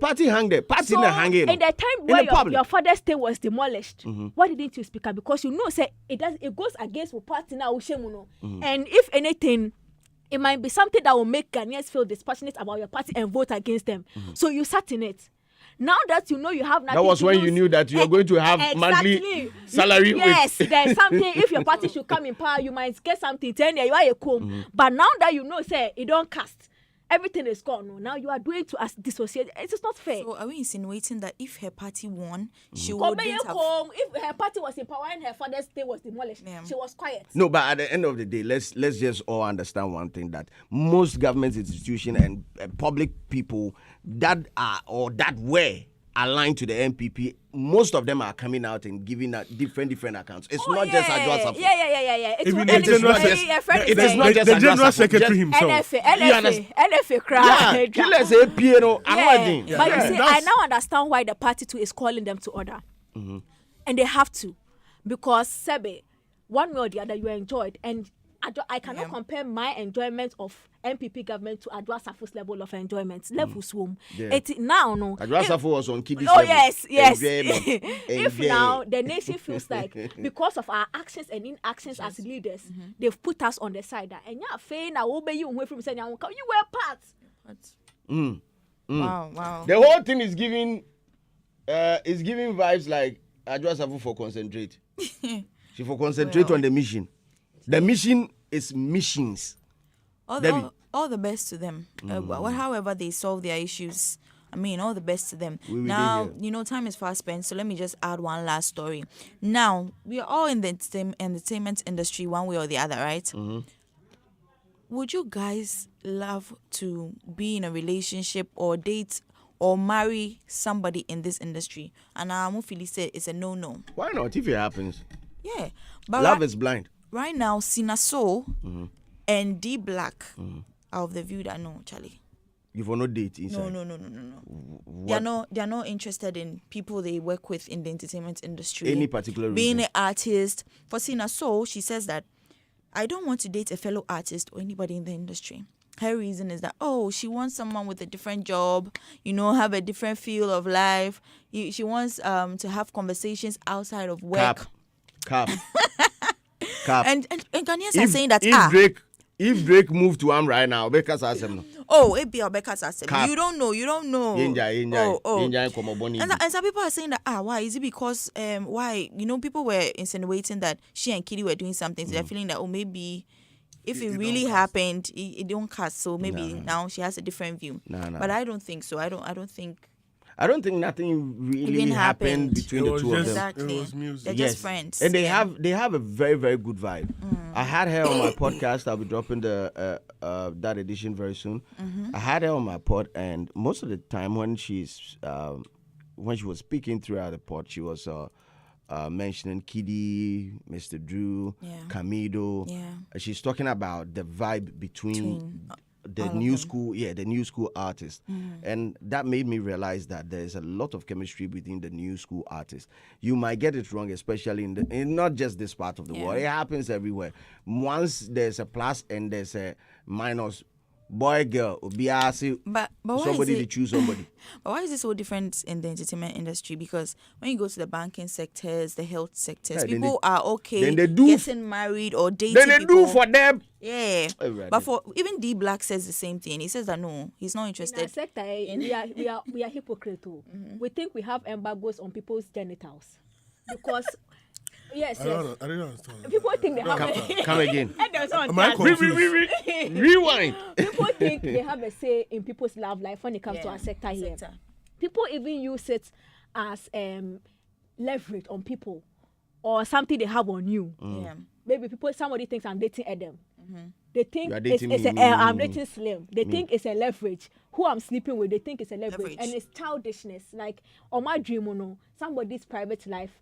Party hang there. Party so, hanging. in the time where your father's stay was demolished, why didn't you speak up? Because you know, say it goes against the party now. And if anything, it might be something that will make Ghanaians feel dispassionate about your party and vote against them. So you sat in it. Now that you know you have nothing. That was when you knew that you were going to have monthly salary. Yes, there's something. If your party should come in power, you might get something. 10 years, you are a comb. But now that you know, say it don't cast. Everything is gone. Now you are doing to us dissociate. It is not fair. So are we insinuating that if her party won, she wouldn't have... If her party was in power and her father's day was demolished, she was quiet. No, but at the end of the day, let's just all understand one thing, that most government institutions and public people that are or that were aligned to the NPP, most of them are coming out and giving out different accounts. It's not just Adwa Safo. Yeah. It is not just the general secretary himself. NFA cry. But you see, I now understand why the party too is calling them to order. And they have to. Because, Sebe, one way or the other, you enjoyed. And I cannot compare my enjoyment of MPP government to Adwa Safo's level of enjoyment. Level swoom. Now, no. Adwa Safo was on Kiddy's level. Yes. If now the nation feels like because of our actions and inactions as leaders, they've put us on the side. And you're fair now, obey you away from saying, you were part. Wow. The whole thing is giving vibes like Adwa Safo for concentrate. She for concentrate on the mission. The mission is missions. All the best to them. However they solve their issues, I mean, all the best to them. Now, time is fast spent, so let me just add one last story. Now, we are all in the entertainment industry one way or the other, right? Would you guys love to be in a relationship or date or marry somebody in this industry? And Mufili said it's a no-no. Why not? If it happens. Yeah. But love is blind. Right now, Sinaso and Blak are of the view that no, Charlie. You for no date inside? No. They are not interested in people they work with in the entertainment industry. Any particular reason? Being an artist. For Sinaso, she says that I don't want to date a fellow artist or anybody in the industry. Her reason is that, she wants someone with a different job, have a different feel of life. She wants to have conversations outside of work. Cap. And Ghanaians are saying that if Drake moved to right now, Becca's asem. It be Becca's asem. You don't know. And some people are saying that why is it because why people were insinuating that she and Kitty were doing something, so they're feeling that maybe if it really happened, it don't cast, so maybe now she has a different view. But I don't think so. I don't think nothing really happened between the two of them. Exactly. It was music. They're just friends. And they have a very, very good vibe. I had her on my podcast. I'll be dropping that edition very soon. I had her on my pod, and most of the time when she was speaking throughout the pod, she was mentioning Kiddy, Mr. Drew, Camido. She's talking about the vibe between the new school artists. And that made me realize that there's a lot of chemistry between the new school artists. You might get it wrong, especially in not just this part of the world. It happens everywhere. Once there's a plus and there's a minus, boy, girl, but somebody to choose somebody. But why is it so different in the entertainment industry? Because when you go to the banking sectors, the health sectors, people are okay getting married or dating. Then they do for them. Yeah. But for even Blak says the same thing. He says that no, he's not interested. In our sector, we are hypocrites too. We think we have embargoes on people's genitals because. Yes. I don't understand. People think they have come again. Rewind. People think they have a say in people's love life when it comes to our sector here. People even use it as leverage on people or something they have on you. Maybe somebody thinks I'm dating Adam. They think I'm dating Slim. They think it's a leverage. Who I'm sleeping with, they think it's a leverage. And it's childishness. Like on my dream, somebody's private life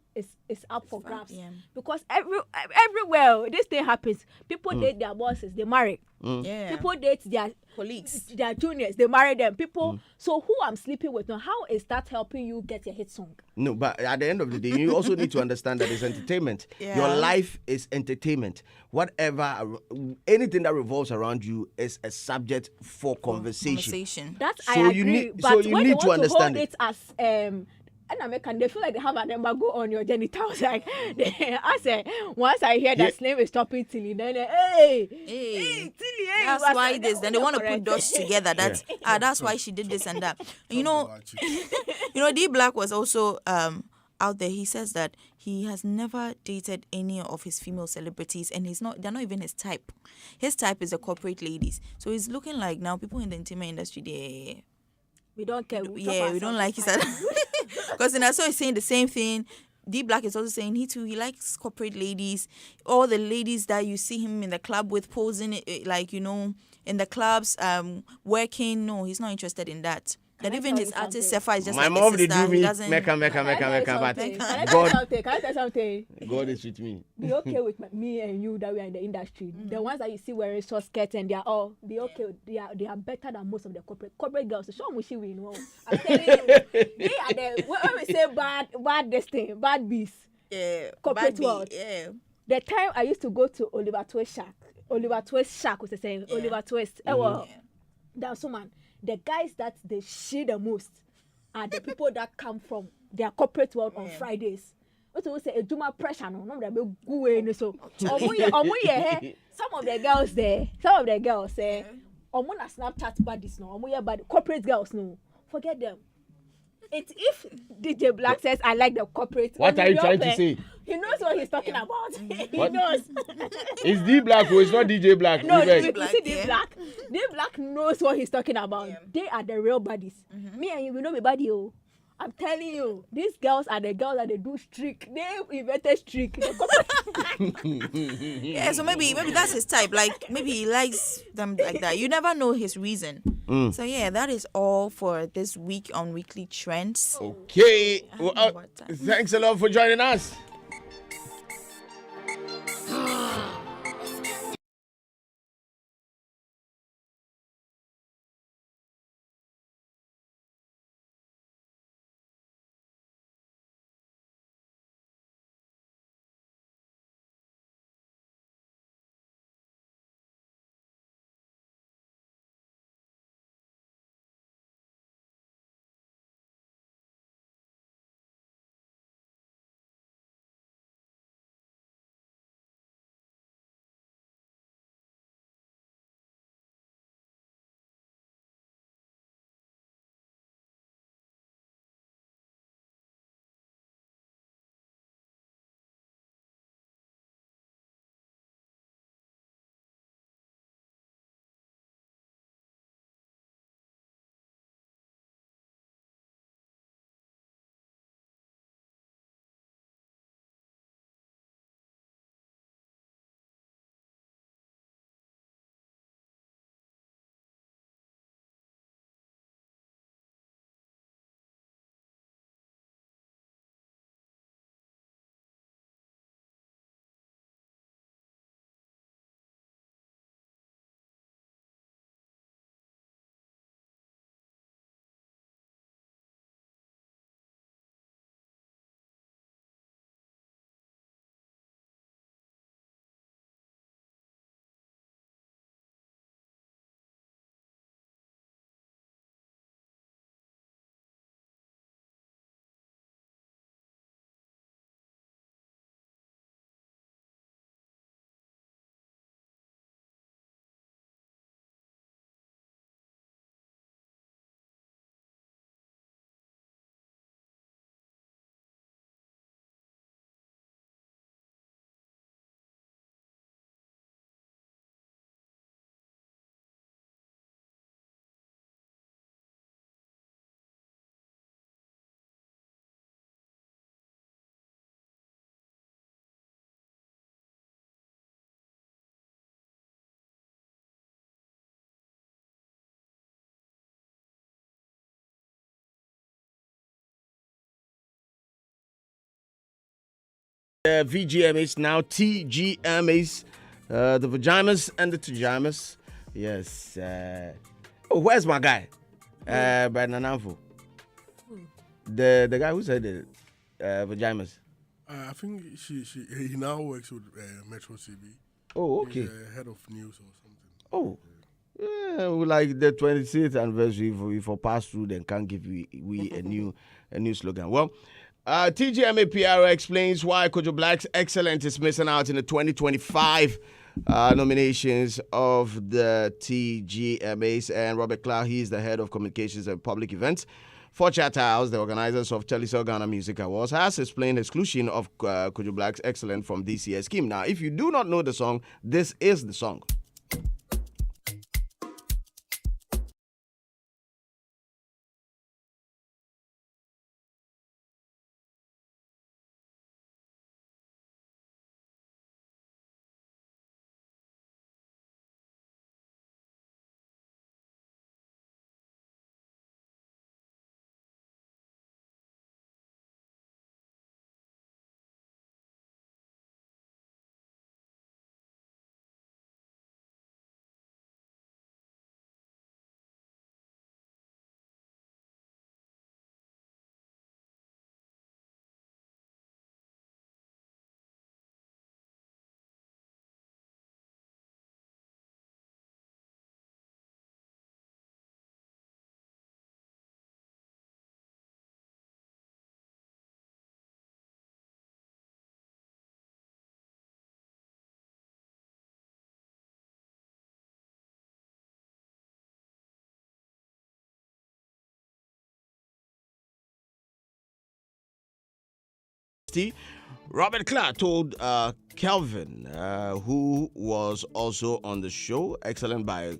is up for grabs. Because everywhere this thing happens, people date their bosses, they marry. People date their colleagues, their juniors, they marry them. People. So who I'm sleeping with now? How is that helping you get your hit song? No, but at the end of the day, you also need to understand that it's entertainment. Your life is entertainment. Whatever, anything everything that revolves around you is a subject for conversation. That So I agree. you need, but so you when need they to want understand to hold it as and American, they feel like they have an embargo on your genitals. Like I said, once I hear that Slim is stopping Tilly, then hey, Tilly, hey. That's why this. Then they want to put dots together. That's that's why she did this and that. You know, D Blak was also out there. He says that he has never dated any of his female celebrities, and they're not even his type. His type is the corporate ladies. So he's looking like now people in the entertainment industry, we don't care. We don't like his. Because then I saw he's saying the same thing. D Blak is also saying he likes corporate ladies, all the ladies that you see him in the club with posing, like in the clubs, working. No, he's not interested in that. That even his artist Sefa is just my like mom a did sister. do me He doesn't. meka. Can I tell something? God is with me. Be okay with me and you that we are in the industry. The ones that you see wearing short skirts and they are all be okay. They are better than most of the corporate girls. So show me we know. I'm telling you, they are the when we say bad beasts. Yeah, corporate world. Yeah. The time I used to go to Oliver Twist Shack was saying Oliver Twist. That's woman. The guys that they shit the most are the people that come from their corporate world on Fridays. What we say, a Juma pressure no, they be good so. Some of the girls there, na Snapchat buddies no, but corporate girls no, forget them. It's if DJ Blak says I like the corporate. What are you trying to say? He knows what he's talking about. He knows. It's D Blak who is not DJ Blak. No, you see D Blak. D Blak knows what he's talking about. Yeah. They are the real buddies. Me and you, we know me buddy. I'm telling you, these girls are the girls that they do streak. They invented streak. Yeah, so maybe that's his type. Like maybe he likes them like that. You never know his reason. So yeah, that is all for this week on Weekly Trends. Okay. Well, thanks a lot for joining us. VGMAs now TGMAs, the vaginas and the tujamas. Yes. Where's my guy? By Nananfo. The guy who said the vaginas. I think he now works with Metro CB. Oh, okay. Head of news or something. Oh. Yeah, like the 26th anniversary, if we pass through, then can't give we a new slogan. Well, TGMA PRO explains why Kojo Blak's Excellent is missing out in the 2025 nominations of the TGMAs. And Robert Clark, he is the head of communications and public events for Chatter House, the organizers of Telecel Ghana Music Awards, has explained the exclusion of Kojo Blak's Excellent from this year's scheme. Now, if you do not know the song, this is the song. Robert Clark told Kelvyn, who was also on the show, Excellent by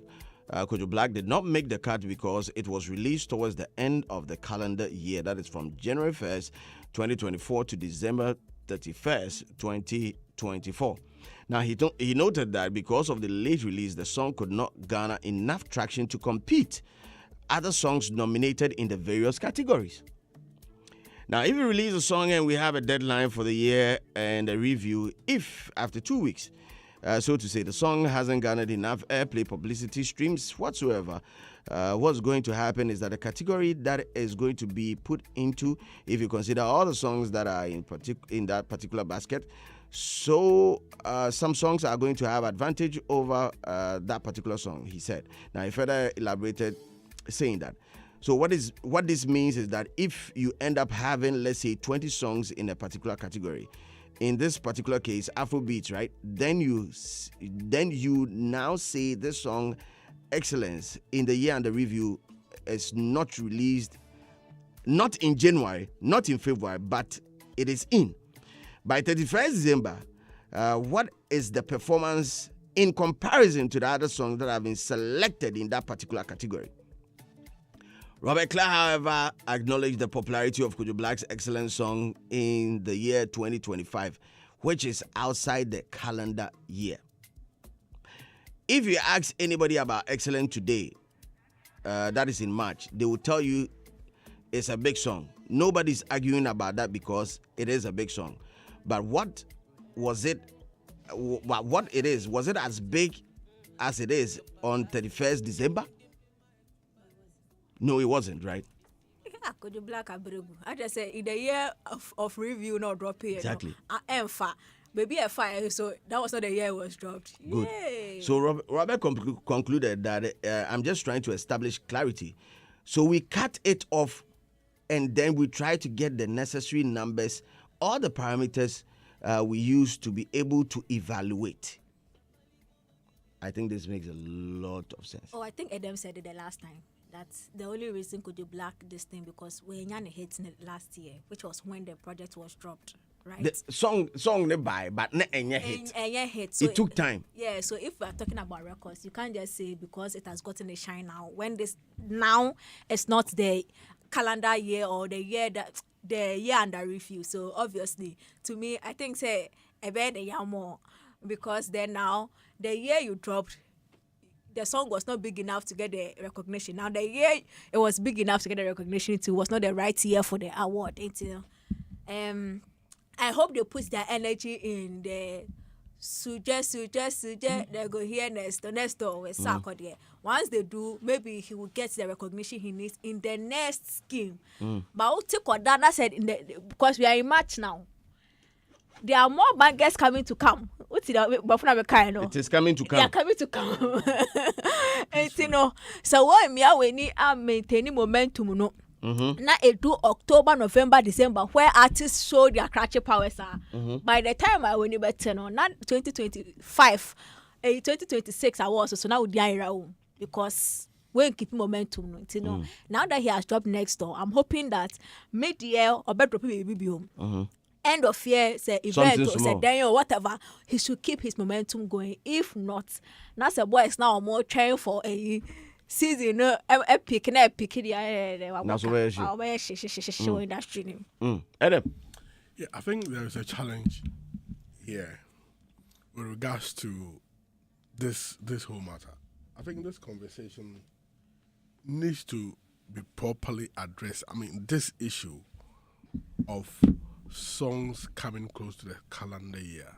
Kojo Blak, did not make the cut because it was released towards the end of the calendar year. That is from January 1st, 2024 to December 31st, 2024. Now, he noted that because of the late release, the song could not garner enough traction to compete other songs nominated in the various categories. Now, if we release a song and we have a deadline for the year and a review, if after 2 weeks, so to say, the song hasn't garnered enough airplay, publicity, streams whatsoever, what's going to happen is that the category that is going to be put into, if you consider all the songs that are in that particular basket, so some songs are going to have advantage over that particular song, he said. Now, he further elaborated saying that. So what this means is that if you end up having, let's say, 20 songs in a particular category, in this particular case, Afrobeats, right? Then you now say this song, Excellence, in the year under review, is not released, not in January, not in February, but it is in. By 31st December, what is the performance in comparison to the other songs that have been selected in that particular category? Robert Clark, however, acknowledged the popularity of Kojo Blak's Excellent song in the year 2025, which is outside the calendar year. If you ask anybody about Excellent today, that is in March, they will tell you it's a big song. Nobody's arguing about that because it is a big song. But what was it? What it is? Was it as big as it is on 31st December? No, it wasn't, right? Kojo Blak I just say in the year of review, not drop here. Exactly. Maybe a fire, so that was not the year it was dropped. Good. Yay. So Robert concluded that I'm just trying to establish clarity. So we cut it off and then we try to get the necessary numbers, all the parameters we use to be able to evaluate. I think this makes a lot of sense. Oh, I think Adam said it the last time. That's the only reason Kojo Blak this thing because we had Hitz last year, which was when the project was dropped, right? The song they buy, but not any hit. So it took time. Yeah, so if we are talking about records, you can't just say because it has gotten a shine now. When this now it's not the calendar year or the year under review. So obviously, to me, I think say a bit more because then now the year you dropped. The song was not big enough to get the recognition. Now the year it was big enough to get the recognition too was not the right year for the award. I hope they put their energy in the suggest. They go here next door with Sako there. Once they do, maybe he will get the recognition he needs in the next scheme. But I'll take what Dana said because we are in March now. There are more bangers coming to come. What's it? It is coming to come. Yeah, coming to come. And you know, so what me we need maintaining momentum no. Now it do October, November, December, where artists show their crutchy powers are. By the time I when you better no, not 2025, 2026 I was so now we are because we keep momentum, you know. Now that he has dropped Next Door, I'm hoping that mid-year or better people be home. End of year, say event or say day or whatever, he should keep his momentum going. If not, now the boy is now more trying for a season, epic, industry. Adam. Yeah, I think there is a challenge here with regards to this whole matter. I think this conversation needs to be properly addressed. I mean, this issue of songs coming close to the calendar year.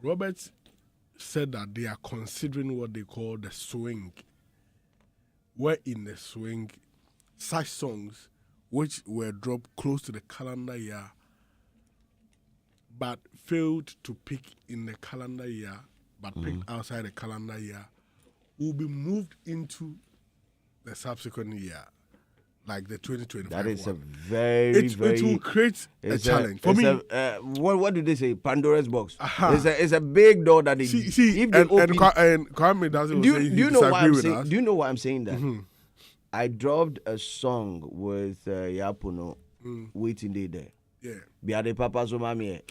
Robert said that they are considering what they call the swing, where in the swing, such songs which were dropped close to the calendar year but failed to pick in the calendar year but picked outside the calendar year will be moved into the subsequent year, like the 2025 That is one. a very It will create a challenge. For me, what do they say? Pandora's box. It's a big door that they see if they and open, Kwame doesn't do you know why I'm saying? us. Do you know why I'm saying that? I dropped a song with Yapuno, Waiting Day there. Yeah. Biade Papa so mami.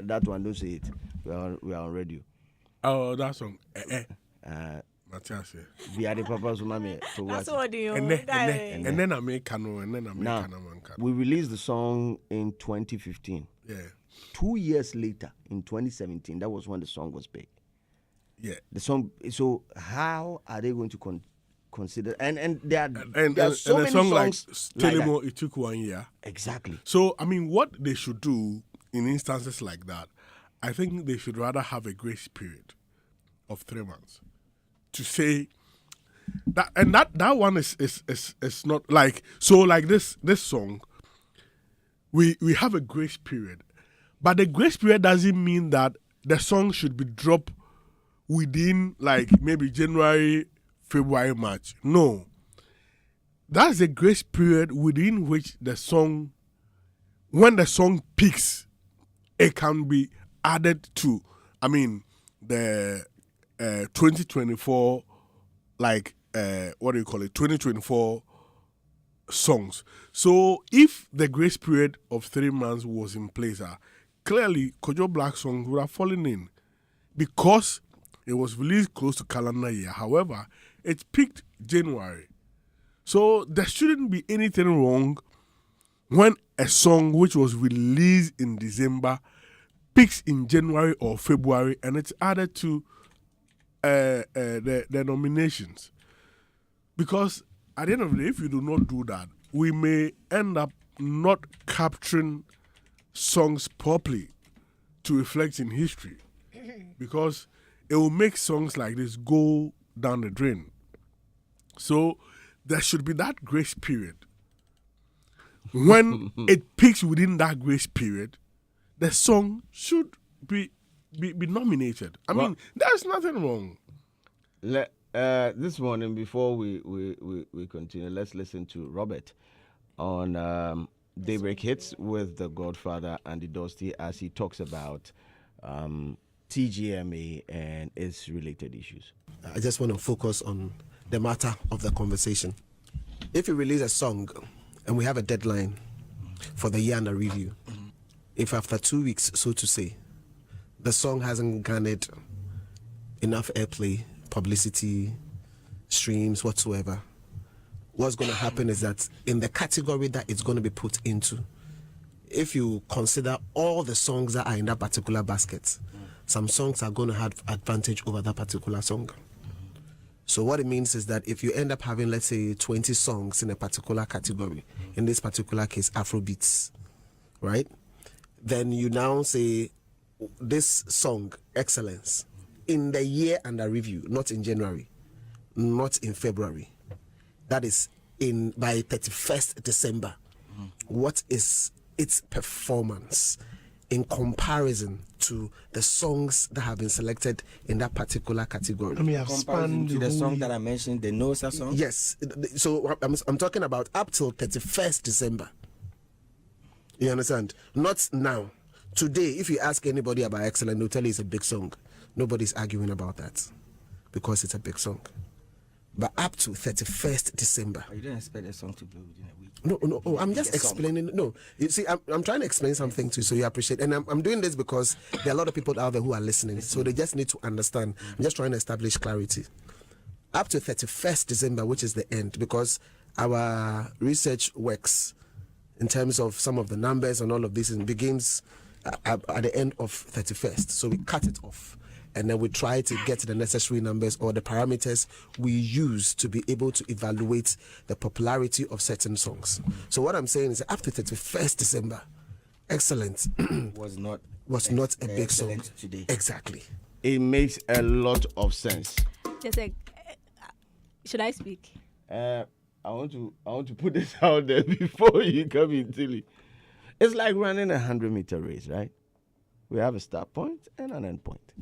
That one, don't say it. We are on radio. Oh, that song. Matthias. Biade Papa so mami. That's what you And then I make Kano, and then I make Now, Kano. we released the song in 2015. Yeah. 2 years later, in 2017, that was when the song was big. Yeah. The song. So how are they going to consider? And there are so and many a song like songs Telemo, it took 1 year. Exactly. So I mean, what they should do in instances like that, I think they should rather have a grace period of 3 months to say that, and that one is not like so like this song. We have a grace period, but the grace period doesn't mean that the song should be dropped within like maybe January, February, March. No. That's the grace period within which the song, when the song peaks, it can be added to, I mean, the 2024, like, 2024 songs. So if the grace period of 3 months was in place, clearly Kojo Blak songs would have fallen in because it was released close to calendar year. However, it peaked January. So there shouldn't be anything wrong when a song which was released in December peaks in January or February and it's added to the nominations. Because at the end of the day, if you do not do that, we may end up not capturing songs properly to reflect in history. Because it will make songs like this go down the drain. So there should be that grace period. When it peaks within that grace period, the song should be nominated. I mean, there's nothing wrong. This morning, before we continue, let's listen to Robert on Daybreak Hits with the Godfather and the Dusty as he talks about TGMA and its related issues. I just want to focus on the matter of the conversation. If you release a song and we have a deadline for the year under review, if after 2 weeks, so to say, the song hasn't garnered enough airplay, publicity, streams, whatsoever, what's going to happen is that in the category that it's going to be put into, if you consider all the songs that are in that particular basket, some songs are going to have advantage over that particular song. So what it means is that if you end up having, let's say, 20 songs in a particular category, in this particular case, Afrobeats, right? Then you now say, this song, Excellence, in the year under review, not in January, not in February. That is by 31st December. What is its performance in comparison to the songs that have been selected in that particular category. I mean, expand to the song that I mentioned, the Nosa song? Yes. So I'm talking about up till 31st December. You understand? Not now. Today, if you ask anybody about Excellent, they'll tell you it's a big song. Nobody's arguing about that because it's a big song. But up to 31st December. You don't expect a song to blow within a week. No. I'm just explaining. No, you see, I'm trying to explain something to you so you appreciate. And I'm doing this because there are a lot of people out there who are listening. So they just need to understand. I'm just trying to establish clarity. Up to 31st December, which is the end, because our research works in terms of some of the numbers and all of this, and begins at the end of 31st. So we cut it off. And then we try to get the necessary numbers or the parameters we use to be able to evaluate the popularity of certain songs. So what I'm saying is after 31st December, Excellent was not a big song today. Exactly. It makes a lot of sense. Just like, should I speak? I want to put this out there before you come in, Tilly. It's like running a 100-meter race, right? We have a start point and an end point.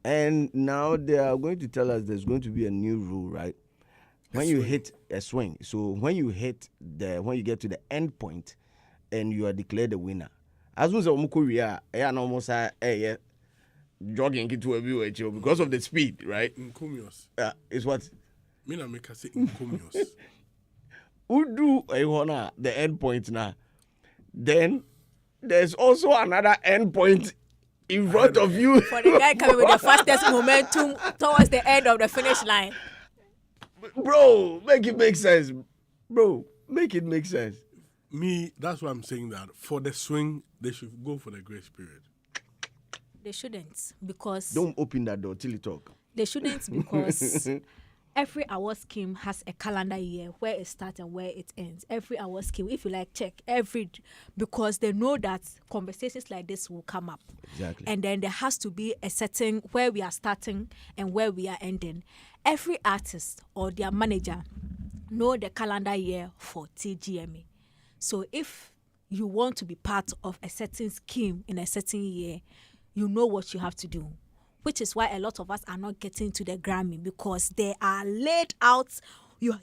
And now they are going to tell us there's going to be a new rule, right? When you hit a swing, so when you get to the end point, and you are declared the winner. As soon as Omukuria, almost jogging into a view because of the speed, right? Incomios. It's what? Mina make us say incomios. Who do the end point now? Then there's also another end point in front of you. For the guy coming with the fastest momentum towards the end of the finish line. Bro, make it make sense. Bro, make it make sense. Me, that's why I'm saying that for the swing, they should go for the grace period. They shouldn't, because... Don't open that door till you talk. They shouldn't, because every award scheme has a calendar year where it starts and where it ends. Every award scheme, if you like, check because they know that conversations like this will come up. Exactly. And then there has to be a setting where we are starting and where we are ending. Every artist or their manager know the calendar year for TGMA. So if you want to be part of a certain scheme in a certain year, you know what you have to do. Which is why a lot of us are not getting to the Grammy, because they are laid out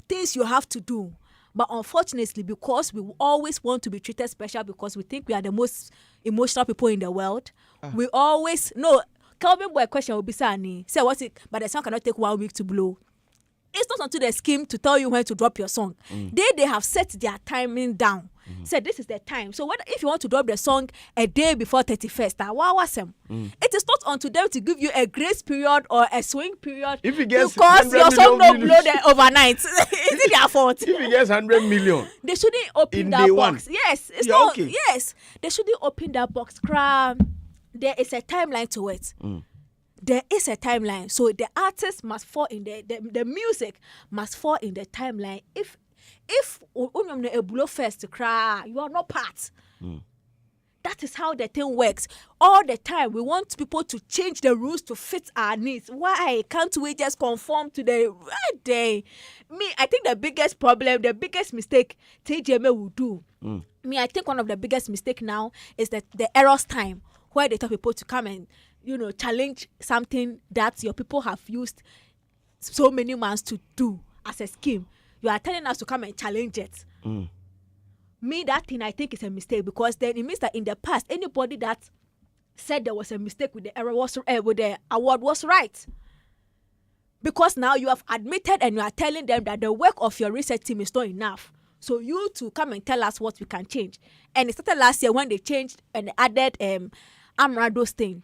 things you have to do. But unfortunately, because we always want to be treated special because we think we are the most emotional people in the world, we always Kelvyn Boy question will be saying, say what's it? But the song cannot take 1 week to blow. It's not until the scheme to tell you when to drop your song. They have set their timing down. Said this is the time. So if you want to drop the song a day before 31st, it is not unto them to give you a grace period or a swing period, if he gets because your song don't blow there overnight. Is it their fault? If he gets 100 million, they shouldn't open that box. Yes, it's not. Okay. Yes, they shouldn't open that box. There is a timeline to it. There is a timeline, so the artist must fall in the music must fall in the timeline. If a blow first to cry, you are not part. That is how the thing works. All the time, we want people to change the rules to fit our needs. Why can't we just conform to the right day? I think the biggest problem, the biggest mistake TGMA will do. I think one of the biggest mistake now is that the errors time, where they tell people to come and challenge something that your people have used so many months to do as a scheme. You are telling us to come and challenge it. That thing I think is a mistake, because then it means that in the past, anybody that said there was a mistake with the error with the award was right. Because now you have admitted and you are telling them that the work of your research team is not enough. So you to come and tell us what we can change. And it started last year when they changed and added Amrado's thing.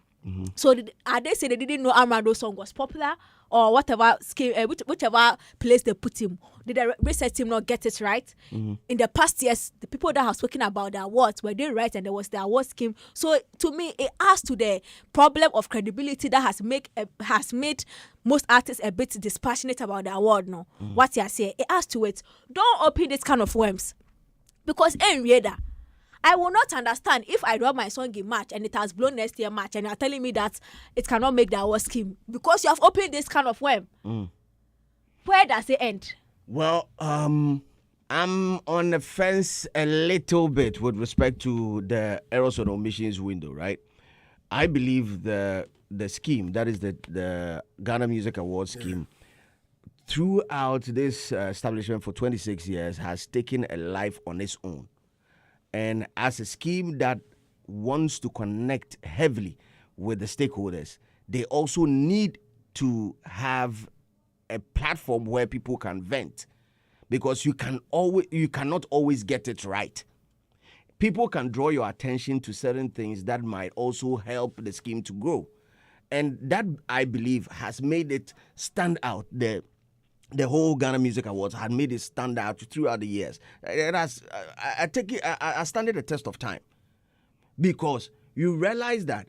So they say they didn't know Amrado's song was popular, or whatever scheme, whichever place they put him. Did the research team not get it right? In the past years, the people that have spoken about the awards, were they right? And there was the award scheme. So to me, it adds to the problem of credibility that has made most artists a bit dispassionate about the award. No, what you are saying, it adds to it. Don't open this kind of worms, because I will not understand if I drop my song in March and it has blown next year March, and you are telling me that it cannot make the award scheme because you have opened this kind of worm. Where does it end? Well, I'm on the fence a little bit with respect to the errors and omissions window, right? I believe the scheme, that is the Ghana Music Awards scheme, throughout this establishment for 26 years has taken a life on its own. And as a scheme that wants to connect heavily with the stakeholders, they also need to have a platform where people can vent, because you cannot always get it right. People can draw your attention to certain things that might also help the scheme to grow. And that, I believe, has made it stand out. The whole Ghana Music Awards had made it stand out throughout the years. It has, I stand it the test of time. Because you realize that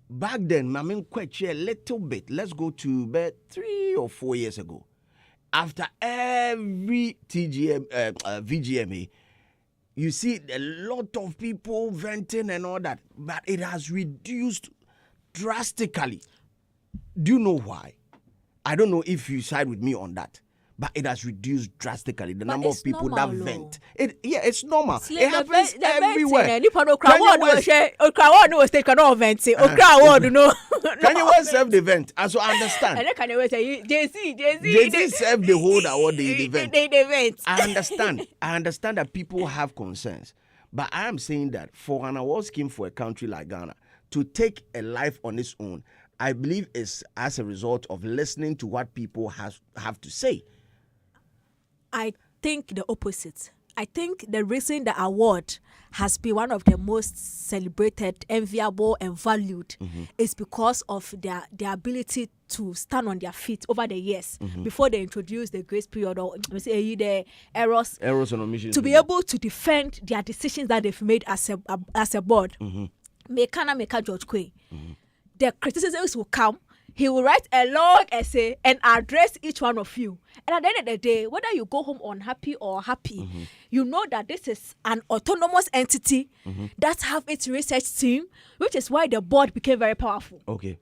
back then, I mean, quite a little bit, let's go to about 3 or 4 years ago. After every VGMA, you see a lot of people venting and all that, but it has reduced drastically. Do you know why? I don't know if you side with me on that, but it has reduced drastically the number of people that vent. It's normal. It happens everywhere. Kanye West serve the event, as I understand. Jay-Z serve the whole award the event. I understand that people have concerns, but I am saying that for an award scheme for a country like Ghana to take a life on its own, I believe it's as a result of listening to what people have to say. I think the opposite. I think the reason the award has been one of the most celebrated, enviable, and valued is because of their ability to stand on their feet over the years before they introduce the grace period or the errors and omissions, to be able to defend their decisions that they've made as a board. Meka George Quay. The criticisms will come. He will write a long essay and address each one of you. And at the end of the day, whether you go home unhappy or happy, you know that this is an autonomous entity that have its research team, which is why the board became very powerful. Okay.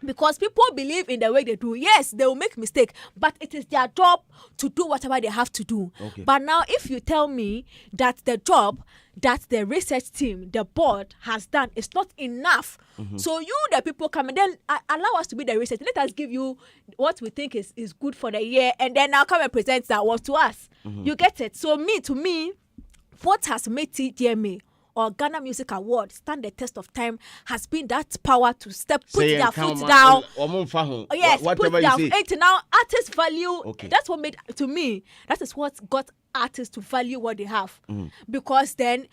Because people believe in the way they do. Yes, they will make mistake, but it is their job to do whatever they have to do. Okay. But now, if you tell me that the job that the research team, the board has done is not enough, so you, the people, come and then allow us to be the research. Let us give you what we think is good for the year, and then now come and present that was to us. You get it? So to me, what has made TGMA or Ghana Music Award stand the test of time has been that power to put their foot down. Yes, whatever put down. You say. Now, artists value. Okay. That's what made, to me, that is what got artists to value what they have. Because then,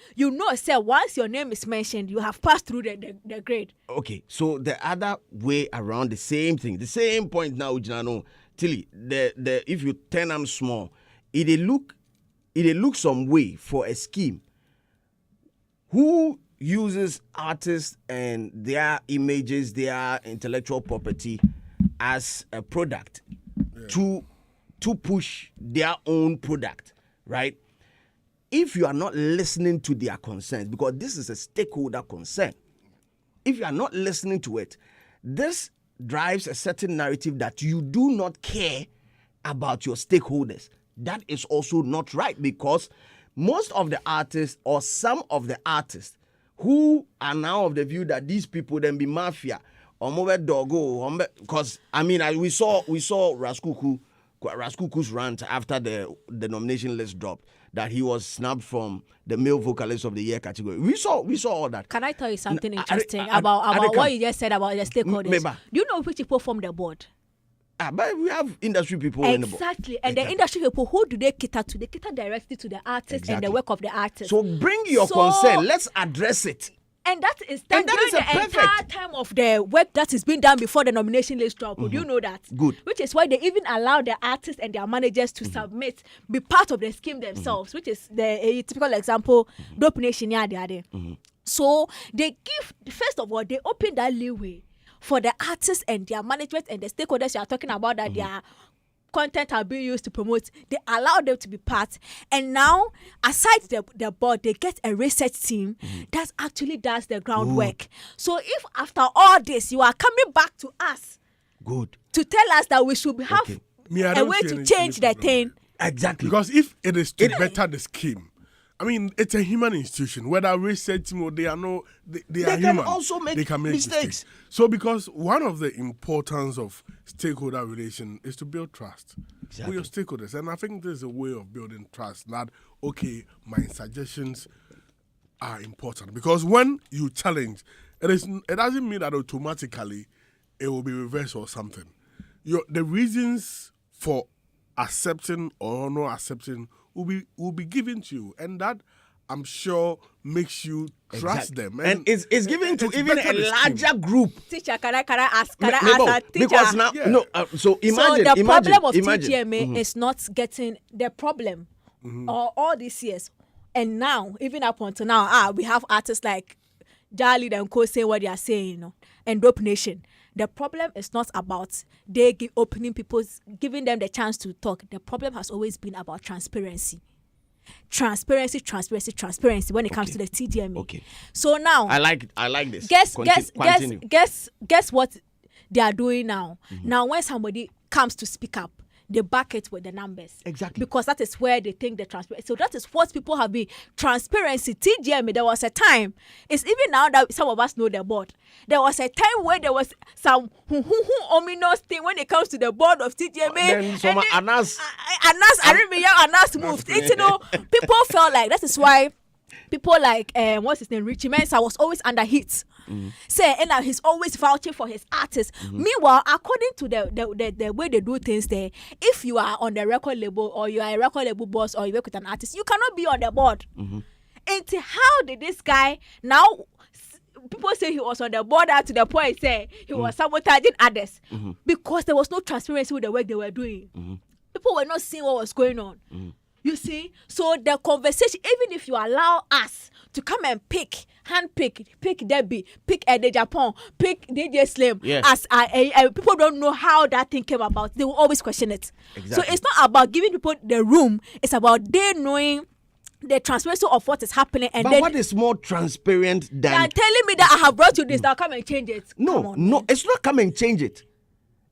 say, once your name is mentioned, you have passed through the grade. Okay, so the other way around the same thing, the same point now, Ujinano, Tilly, if you turn them small, it look some way for a scheme who uses artists and their images, their intellectual property as a product to push their own product, right? If you are not listening to their concerns, because this is a stakeholder concern, if you are not listening to it, this drives a certain narrative that you do not care about your stakeholders. That is also not right, because most of the artists or some of the artists who are now of the view that these people then be mafia or mobile doggo, because we saw Raskuku's rant after the nomination list dropped that he was snubbed from the male vocalist of the year category. We saw all that. Can I tell you something interesting about what you just said about the stakeholders? Do you know which people form the board? But we have industry people in the board. Exactly. And the industry people, who do they cater to? They cater directly to the artist and the work of the artist. So bring your concern. Let's address it. And that is done during the entire time of the work that is being done before the nomination list drop. Do you know that? Good. Which is why they even allow the artists and their managers to submit, be part of the scheme themselves, which is a typical example, Dope Nation. So they give, first of all, they open that leeway for the artists and their management and the stakeholders you are talking about that their content are being used to promote. They allow them to be part. And now, aside the board, they get a research team that actually does the groundwork. So if after all this, you are coming back to us to tell us that we should have a way to change the thing, Exactly. Because if it is to better the scheme, I mean, it's a human institution. Whether research team or they are they are human. Also they can make mistakes. So because one of the importance of stakeholder relation is to build trust with your stakeholders. And I think there's a way of building trust that, okay, my suggestions are important. Because when you challenge, it doesn't mean that automatically it will be reversed or something. The reasons for accepting or not accepting will be given to you, and that I'm sure makes you trust them. And it's given to even a larger group. Teacher, can I ask? Teacher? Because now, so imagine. So the problem of imagine. TGMA is not getting the problem all these years, and now even up until now, we have artists like Jali and Co saying what they are saying, and Dope Nation. The problem is not about giving them the chance to talk. The problem has always been about transparency. Transparency when it comes to the TGMA. Okay. So now I like this. Guess what they are doing now? Now when somebody comes to speak up, they back it with the numbers. Exactly. Because that is where they think the transparency. So that is what people have been. Transparency. TGMA, there was a time. It's even now that some of us know the board. There was a time where there was some ominous thing when it comes to the board of TGMA. Then some Anas moved. People felt like that is why people like what's his name, Richie Mensah was always under Hitz. Say, and he's always vouching for his artists. Meanwhile, according to the way they do things there, if you are on the record label or you are a record label boss or you work with an artist, you cannot be on the board. And how did this guy now? People say he was on the board to the point say he was sabotaging others because there was no transparency with the work they were doing. People were not seeing what was going on. You see, so the conversation, even if you allow us to come and pick Debbie, pick Ede Japan, pick DJ Slim, as people don't know how that thing came about, they will always question it. Exactly. So it's not about giving people the room, it's about they knowing the transparency of what is happening. And but what is more transparent than... They are telling me that I have brought you this, now come and change it. No, it's not come and change it.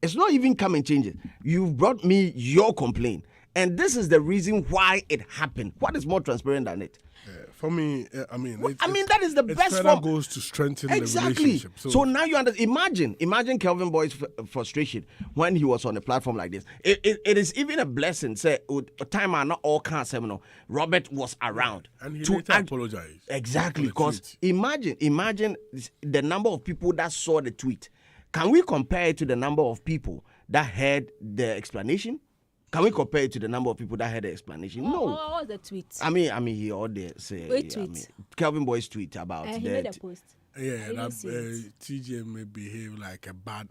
It's not even come and change it. You've brought me your complaint. And this is the reason why it happened. What is more transparent than it? For me, that is the best form. Goes to strengthen the relationship. So now you understand. Imagine Kelvyn Boy's frustration when he was on a platform like this. It is even a blessing. Say, time are not all kinds of Robert was around. And he later apologized. Exactly, because imagine the number of people that saw the tweet. Can we compare it to the number of people that heard the explanation? Can we compare it to the number of people that had the explanation? No. What was the tweet? I mean, he all there say. Kelvyn Boy's tweet about he made a post. Yeah, that TGMA behave like a bad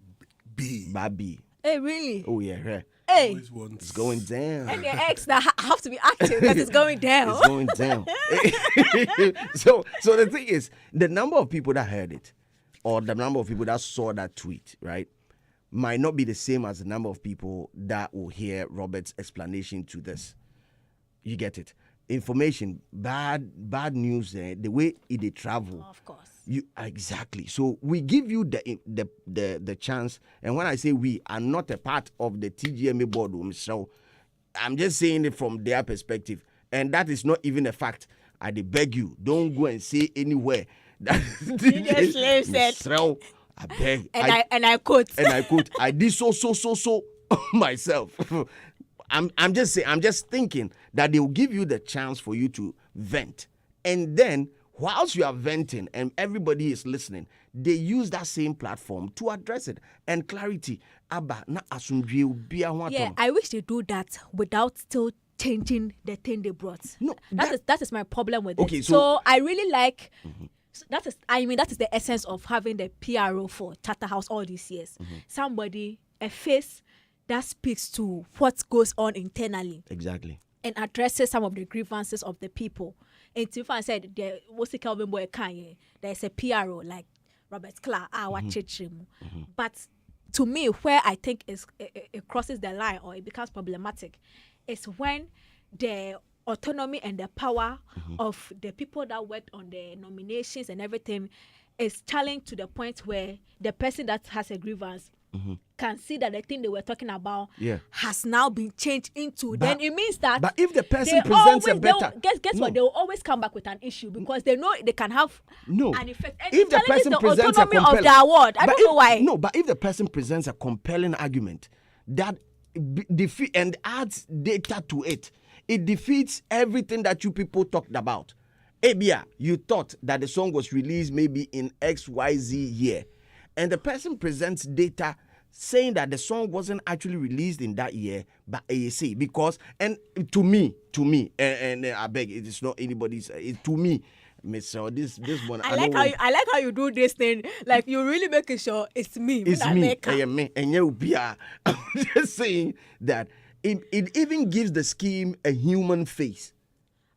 bee. Bad bee. Hey, really? Oh yeah. Hey, it's going down. And the ex that have to be active because it's going down. It's going down. So the thing is, the number of people that heard it, or the number of people that saw that tweet, right, might not be the same as the number of people that will hear Robert's explanation to this. You get it? Information, bad news, the way it travel. Of course. Exactly. So we give you the chance, and when I say we are not a part of the TGMA boardroom, so I'm just saying it from their perspective, and that is not even a fact. I beg you, don't go and say anywhere that DJ Slave said. I beg. And I quote. I did so myself. I'm just thinking that they will give you the chance for you to vent. And then whilst you are venting and everybody is listening, they use that same platform to address it. And clarity. Yeah, I wish they do that without still changing the thing they brought. No, that is my problem with it. So I really like that is the essence of having the PRO for Charterhouse all these years. Somebody, a face that speaks to what goes on internally. Exactly. And addresses some of the grievances of the people. And if I said what's the Kelvyn Boy Kanye, there's a PRO like Robert Clark, but to me, where I think it crosses the line or it becomes problematic is when the autonomy and the power of the people that worked on the nominations and everything is challenged to the point where the person that has a grievance can see that the thing they were talking about Yeah. has now been changed into, then it means that. But if the person presents a better, guess what? They will always come back with an issue because they know they can have an effect. And if the person presents a autonomy of the award, I don't know why. No, but if the person presents a compelling argument that defeat and adds data to it, it defeats everything that you people talked about. Abia, you thought that the song was released maybe in XYZ year, and the person presents data saying that the song wasn't actually released in that year by AAC because, and to me, and I beg, it is not anybody's, to me, Mr. This one. I like how you do this thing. Like you really making sure it's me. It's me. And you be. I'm just saying that it even gives the scheme a human face.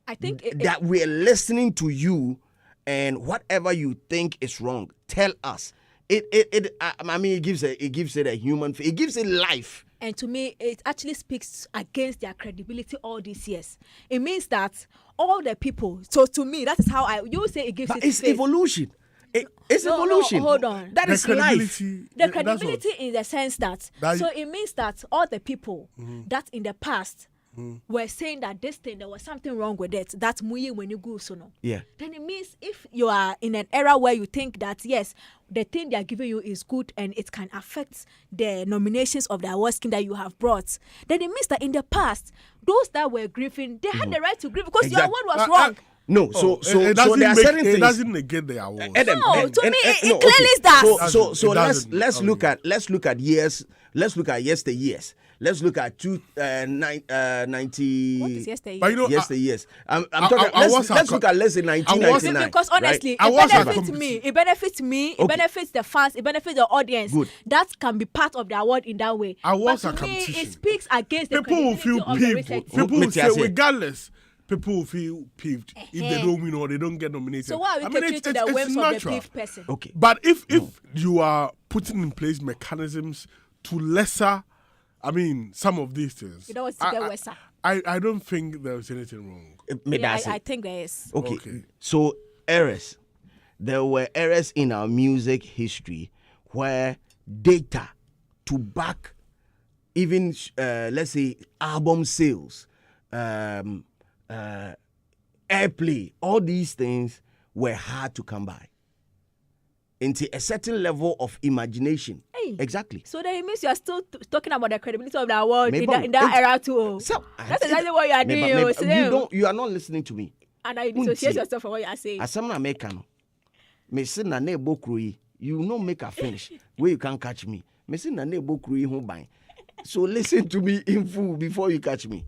I think that we're listening to you, and whatever you think is wrong, tell us. I mean, it gives it a human face. It gives it life. And to me, it actually speaks against their credibility all these years. It means that all the people. So to me, that is how you say it gives. But it's evolution. It's evolution. No, hold on. That is life. The credibility in the sense that so it means that all the people that in the past were saying that this thing, there was something wrong with it. That's muye when you go so no. Yeah. Then it means if you are in an era where you think that yes, the thing they are giving you is good and it can affect the nominations of the award scheme that you have brought, then it means that in the past, those that were grieving, they had the right to grieve because your award was wrong. No, so there are certain things. It doesn't negate the award. No, to me, it clearly does. So let's look at years. Let's look at yesteryears. Let's look at 90. What is yesterday? But you know, yesteryears. I'm talking. Let's look at let's say 1999. Because honestly, right? it benefits me. It benefits the fans. It benefits the audience. Good. That can be part of the award in that way. Awards but are to me, competition. it speaks against the people will feel peeved. People will say, regardless. People will feel peeved if they don't win or they don't get nominated. So why are we catering to the whims of the peeved person? Okay. But if you are putting in place mechanisms to lesser, some of these things. You know what's to get worse? I don't think there's anything wrong. I think there is. Okay. So errors. There were errors in our music history where data to back even let's say album sales, airplay, all these things were hard to come by. Into a certain level of imagination. Hey. Exactly. So then it means you are still talking about the credibility of the award in that era too. So, that's exactly what you are doing. You are not listening to me. And I dissociate yourself from what you are saying. As someone American, me say na ne bokrui, you no make a finish where you can't catch me. Me say na ne bokrui home by. So listen to me in full before you catch me.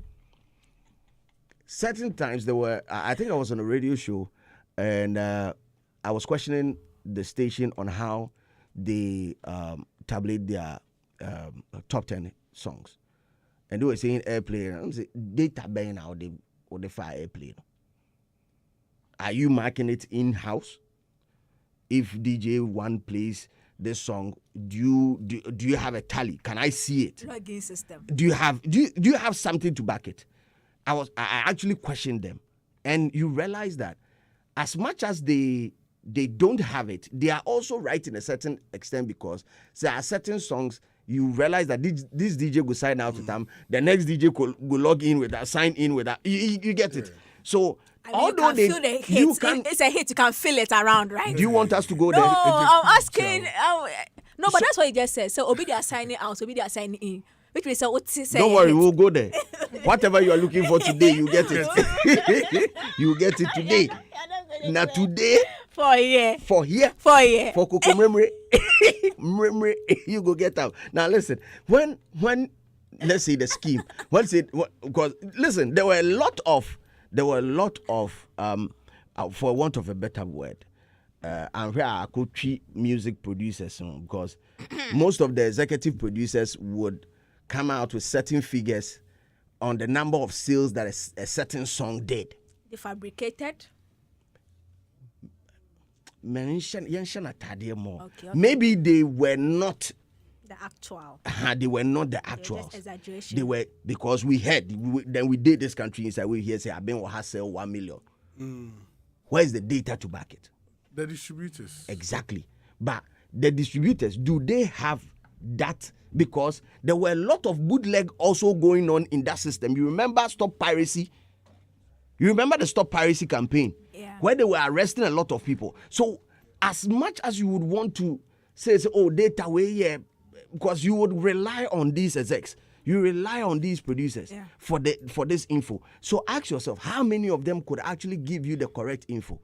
Certain times there were, I think I was on a radio show, and I was questioning the station on how they tabulate their top 10 songs. And they were saying airplay. And I'm saying, data bang now, they fire airplay. Are you marking it in-house? If DJ one plays this song, do you have a tally? Can I see it? Login system. Do you have something to back it? I actually questioned them, and you realize that as much as they don't have it, they are also right in a certain extent, because there are certain songs you realize that this DJ will sign out with them, the next DJ will log in with that, sign in with that. You get it. So although it's a hit, you can feel it around, right? Do you want us to go there? No, I'm asking. No, but that's what you just said. So Obi they are signing out, so Obi they are signing in. Which means don't worry, we'll go there. Whatever you are looking for today, you get it. You get it today. Now today. For here. For Coco memory. You go get out. Now listen, when let's say the scheme, because listen, there were a lot of for want of a better word, and where I could treat music producers, because most of the executive producers would come out with certain figures on the number of sales that a certain song did. They fabricated. Okay. Maybe they were not the actual. They were not the actuals. Just exaggeration. They were, because we heard, then we did this country inside, we hear say, I've been will sell 1 million. Where's the data to back it? The distributors. Exactly. But the distributors, do they have that because there were a lot of bootleg also going on in that system. You remember Stop Piracy? You remember the Stop Piracy campaign? Yeah. Where they were arresting a lot of people. So as much as you would want to say oh, data way, yeah, because you would rely on these execs. You rely on these producers for this info. So ask yourself, how many of them could actually give you the correct info?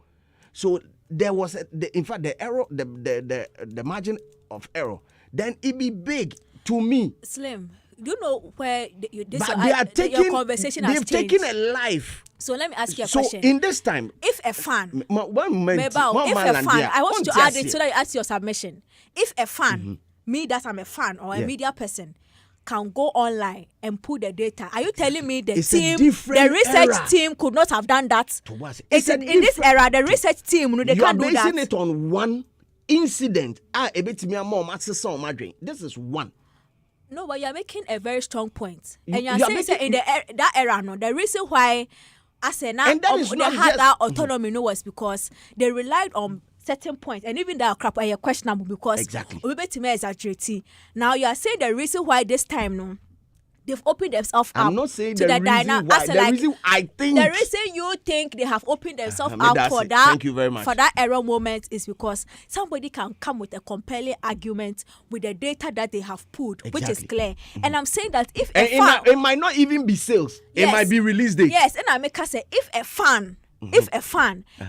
So there was, in fact, the error, the margin of error. Then it be big to me. Slim, do you know where your conversation has changed? They've taken a life. So let me ask you a question. So in this time, if a fan, I want you to add it so that you ask your submission. If a fan, me that I'm a fan or a media person, can go online and put the data. Are you telling me the research team could not have done that? In this era, the research team, they can't do that. You are basing it on one incident. This is one. No, but you're making a very strong point. And you're saying in that era, no, the reason why I said now they had that autonomy was because they relied on certain points, and even that crap are questionable because we better exaggerate. Now you are saying the reason why this time no, they've opened themselves up. I'm not saying to the reason why. The reason I think the reason you think they have opened themselves up for that. Thank you very much. For that error moment is because somebody can come with a compelling argument with the data that they have put, which is clear. And I'm saying that if it might not even be sales, it might be release date. Yes, and I make us say if a fan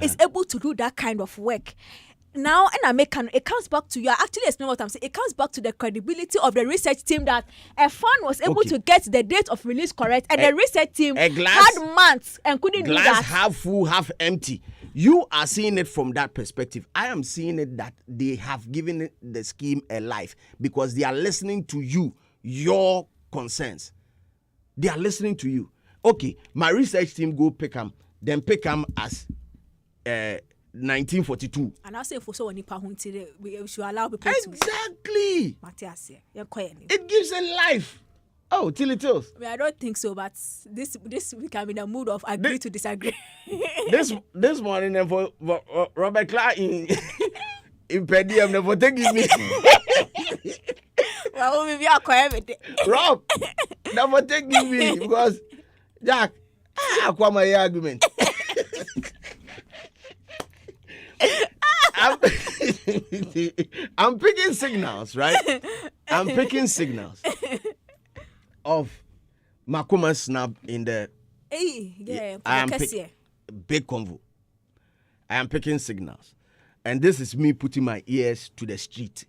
is able to do that kind of work. Now, and it comes back to, you are actually explaining what I'm saying. It comes back to the credibility of the research team that a fan was able to get the date of release correct, and the research team had months and couldn't do that. Glass half full, half empty. You are seeing it from that perspective. I am seeing it that they have given the scheme a life because they are listening to you, your concerns. They are listening to you. Okay, my research team go pick them, then pick them as 1942. And I say for so many we should allow people exactly. It gives a life. Oh, till it tells. I don't think so, but this we can be in a mood of agree to disagree. this morning for Robert Clark in Pedium never taking me. Well, maybe I'll call everything. Rob, never taking me because Jack, I quit my argument. I'm picking signals, right? I'm picking signals of Makoma's snub in the big convo. I am picking signals. And this is me putting my ears to the street.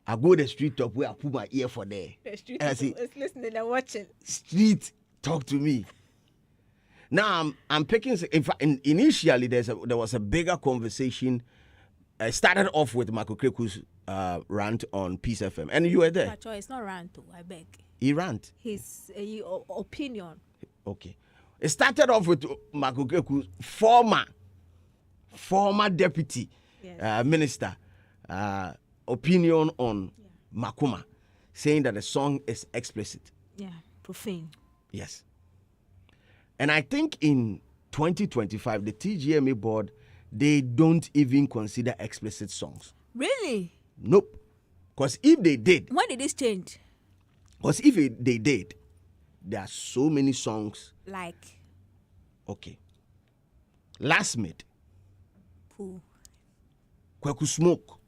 I go the street up where I put my ear for there. The street is listening and watching. Street, talk to me. Now I'm picking. In fact, initially there was a bigger conversation. I started off with Marco Kreku's rant on Peace FM, and you were there. It's not rant, too, I beg. He rant. His opinion. Okay, it started off with Marco Kreku's former deputy minister opinion on Makoma, saying that the song is explicit. Yeah, profane. Yes. And I think in 2025, the TGMA board, they don't even consider explicit songs. Really? Nope. Because if they did... When did this change? Because if they did, there are so many songs... Like? Okay. Last Mid. Who? Kweku Smoke.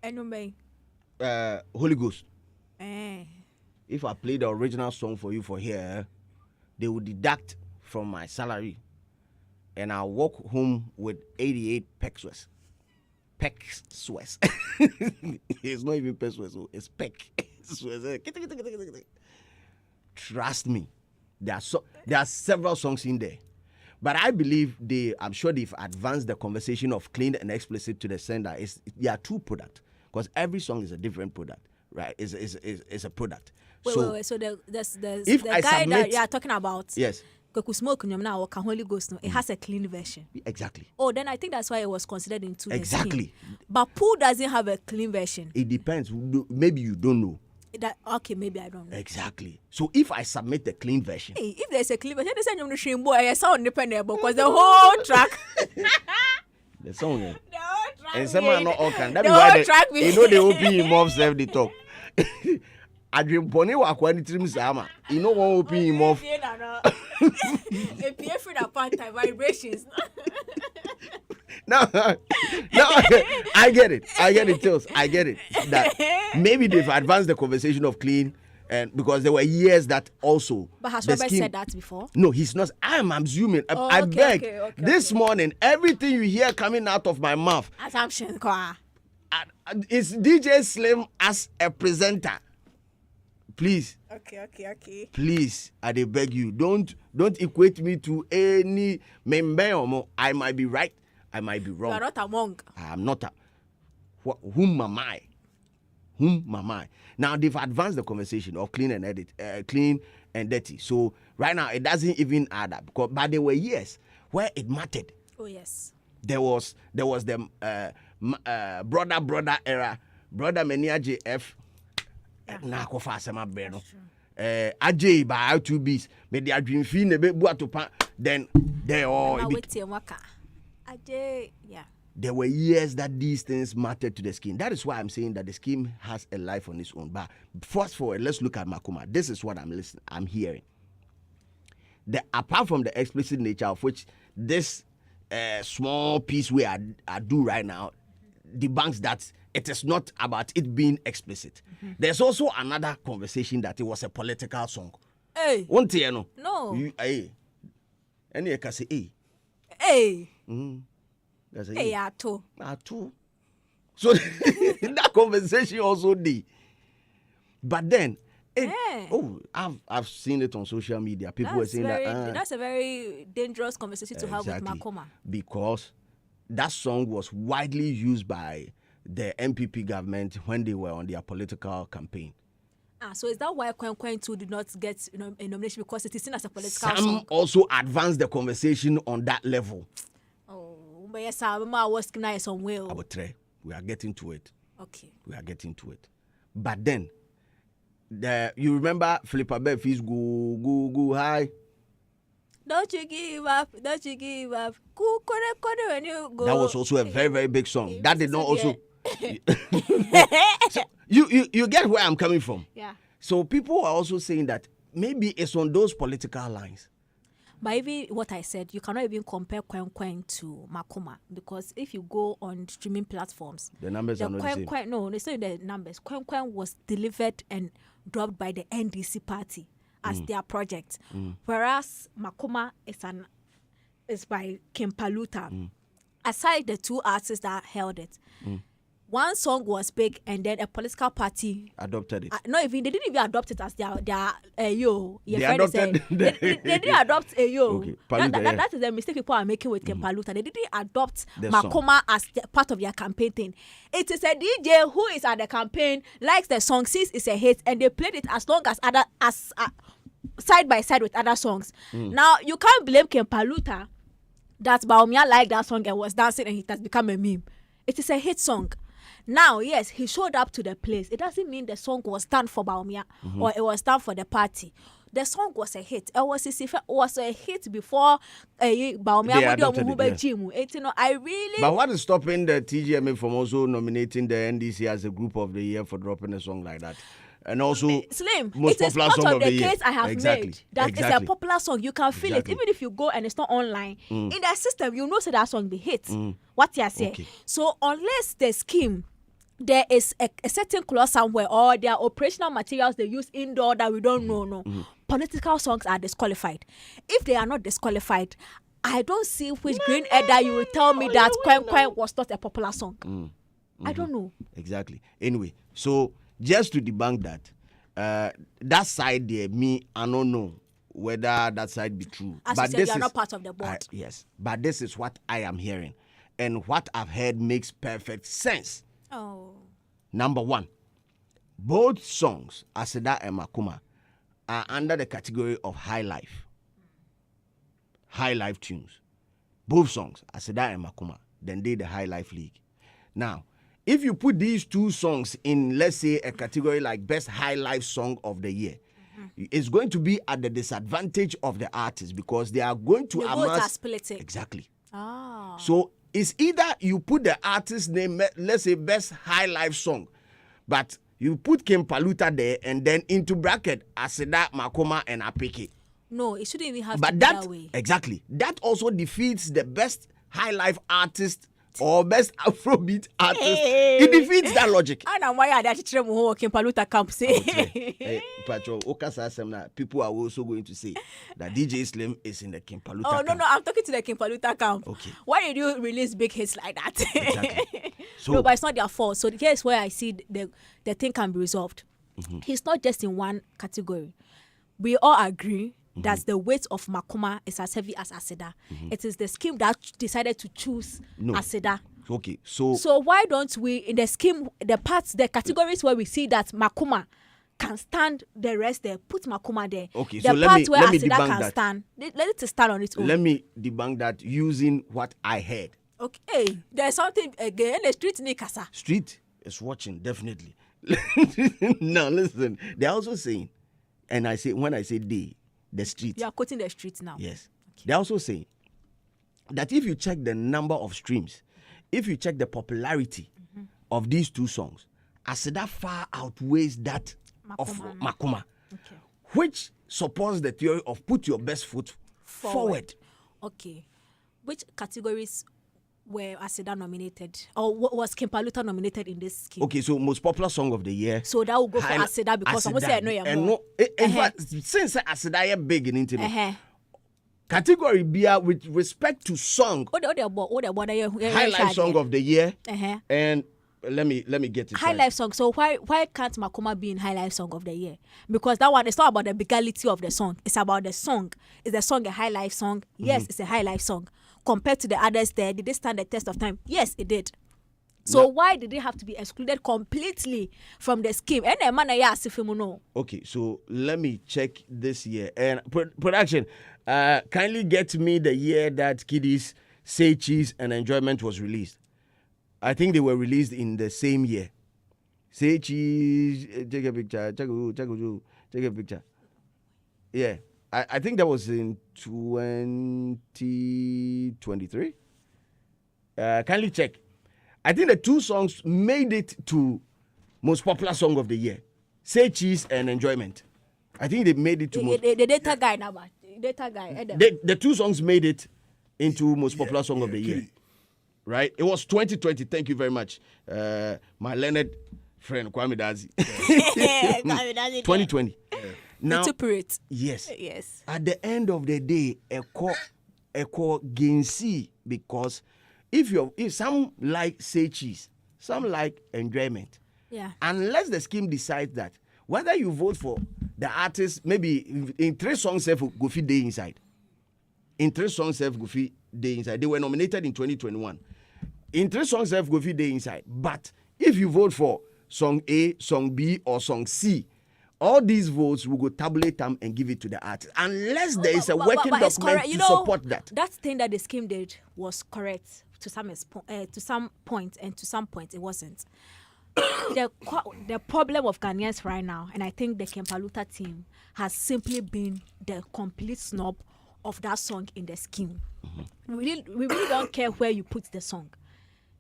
Anyway. Holy Ghost. If I play the original song for you for here... they will deduct from my salary and I'll walk home with 88 pesos. Pesos. It's not even pesos, it's peck. Trust me. There are several songs in there. But I believe I'm sure they've advanced the conversation of clean and explicit to the sender. They are two products. Because every song is a different product, right? It's a product. Wait. So the guy that you are talking about, yes, Kweku Smoke now or Holy Ghost, it has a clean version. Exactly. Oh, then I think that's why it was considered in two. Exactly. But Pooh doesn't have a clean version. It depends. Maybe you don't know. Okay, maybe I don't know. Exactly. So if I submit the clean version, if there's a clean version, they say you're the sound independent because the whole track. the song. The whole And some are not all can. That The is why whole track you know they open him off self the talk. I dream pony wa kwani trim sama. You know one open him off. A PF for the part time vibrations. No, I get it. Tills. I get it. That maybe they've advanced the conversation of clean, and because there were years that also. But has Robert said that before? No, he's not. I'm assuming. I beg. This morning, everything you hear coming out of my mouth. Assumption, It's DJ Slim as a presenter. Please. Okay. Please, I beg you, don't equate me to any member. I might be right. I might be wrong. You are not a monk. I am not a. Whom am I? Now they've advanced the conversation of clean and dirty. So right now it doesn't even add up. But there were years where it mattered. Oh yes. There was the brother era, brother Mania JF. Na ko fa asema bre no. Ajay by 2Bs. Me dey adwin fi na be bu atopa. Then they all. Yeah. There were years that these things mattered to the scheme. That is why I'm saying that the scheme has a life on its own. But first forward, let's look at Makoma. This is what I'm hearing. Apart from the explicit nature of which this small piece we I do right now debunks that it is not about it being explicit. Mm-hmm. There's also another conversation that it was a political song. Hey. Won't you know? No. Hey. And you can say hey. Hey. Mm-hmm. Hey, Ato. So that conversation also did. But then, I've seen it on social media. People were saying that's a very dangerous conversation to have with Makoma. Because that song was widely used by the MPP government when they were on their political campaign. So is that why Kwen 2 did not get a nomination, because it is seen as a political song? Some also advanced the conversation on that level. But yes, I was nice on will. We are getting to it. Okay. We are getting to it. But then, you remember Philippa Befi's go high? Don't you give up. When you go. That was also a very, very big song. That did not also. So you get where I'm coming from. Yeah. So people are also saying that maybe it's on those political lines. But even what I said, you cannot even compare Kwen to Makoma, because if you go on streaming platforms, the numbers are not the same. No, it's not the numbers. Kwen was delivered and dropped by the NDC party as their project, whereas Makoma is by Paluta. Aside the two artists that held it. One song was big, and then a political party adopted it. They didn't even adopt it as their yo. They adopted. They didn't adopt a yo. Okay. Paluta, that is the mistake people are making with Paluta. They didn't adopt Makoma as part of their campaign thing. It is a DJ who is at the campaign, likes the song, sees it's a hit, and they played it as long as side by side with other songs. Now you can't blame Paluta that Baumia liked that song and was dancing and it has become a meme. It is a hit song. Now, yes, he showed up to the place. It doesn't mean the song was done for Baumia or it was done for the party. The song was a hit. It was a hit before Baumia. I really. But what is stopping the TGMA from also nominating the NDC as a group of the year for dropping a song like that? And also, Slim, most it is popular part song of the year. case I have made. That is a popular song. You can feel it. Even if you go and it's not online. In the system, you know that song be hit. What you say. Okay. So unless the scheme, there is a certain clause somewhere, or there are operational materials they use indoor that we don't know. Political songs are disqualified. If they are not disqualified, I don't see which green edda you will tell me that Kwen was not a popular song. I don't know. Exactly. Anyway, so just to debunk that, that side there, I don't know whether that side be true. As but you said, you are not part of the board. Yes, but this is what I am hearing. And what I've heard makes perfect sense. Number one, both songs, Aseda and Makoma, are under the category of high life. High life tunes. Both songs, Aseda and Makoma, then they the high life league. Now, if you put these two songs in, let's say, a category like best high life song of the year, it's going to be at the disadvantage of the artist because they are going to amass. Exactly. So it's either you put the artist name, let's say best high life song, but you put King Paluta there and then into bracket Aseda, Makoma, and Apeke. No, it shouldn't even have but to be that way. Exactly. That also defeats the best high life artist or best Afrobeat artist. It defeats that logic. I know why I that King Paluta camp say. Patrol, people are also going to say that DJ Slim is in the King Paluta camp. No, I'm talking to the King Paluta camp. Okay. Why did you release big hits like that? Exactly. So, no, but it's not their fault. So here's where I see the thing can be resolved. He's not just in one category. We all agree that the weight of Makoma is as heavy as Aseda. It is the scheme that decided to choose Aseda. Okay, so why don't we, in the scheme, the categories where we see that Makoma can stand the rest there, put Makoma there. Okay, the so let me where debunk Aseda can that. stand, let it stand on its own. Let me debunk that using what I heard. Okay, there's something again. The street Nikasa. Street is watching, definitely. Now listen, they're also saying, and when I say they, the street. You are quoting the streets now. Yes. Okay. They're also saying that if you check the number of streams, if you check the popularity of these two songs, Aseda far outweighs that of Makoma, which supports the theory of put your best foot forward. Okay. Which categories were Aseda nominated? Or was King Paluta nominated in this scheme? Okay, so most popular song of the year. So that will go for Aseda because someone said no, in fact, since Aseda is big in internet, category B with respect to song, high life song of the year, and let me get it. High life song. So why can't Makoma be in high life song of the year? Because that one, it's not about the legality of the song. It's about the song. Is the song a high life song? Yes, it's a high life song. Compared to the others there, did they stand the test of time? Yes, it did. So why did they have to be excluded completely from the scheme? Okay, so let me check this year. And production, kindly get me the year that Kiddies, Say Cheese, and Enjoyment was released. I think they were released in the same year. Say Cheese, take a picture, take a picture. Yeah. I think that was in 2023. Kindly check. I think the two songs made it to most popular song of the year. Say Cheese and Enjoyment. I think they made it to the data guy now. Data guy. The two songs made it into most popular song of the year. Right? It was 2020. Thank you very much. My learned friend Kwame Dazi. 2020. Now, yes. At the end of the day, echo gainsi, because if some like Say Cheese, some like Enjoyment. Yeah. Unless the scheme decides that whether you vote for the artist, maybe in 3 songs go fit day inside. In 3 songs go fit day inside. They were nominated in 2021. In 3 songs go fit day inside. But if you vote for song A, song B, or song C, all these votes will go tabulate them and give it to the artist, unless there is a working document to support that. That thing that the scheme did was correct to some point, and to some point it wasn't. The problem of Ghanaians right now, and I think the King Paluta team has simply been the complete snub of that song in the scheme. We really don't care where you put the song.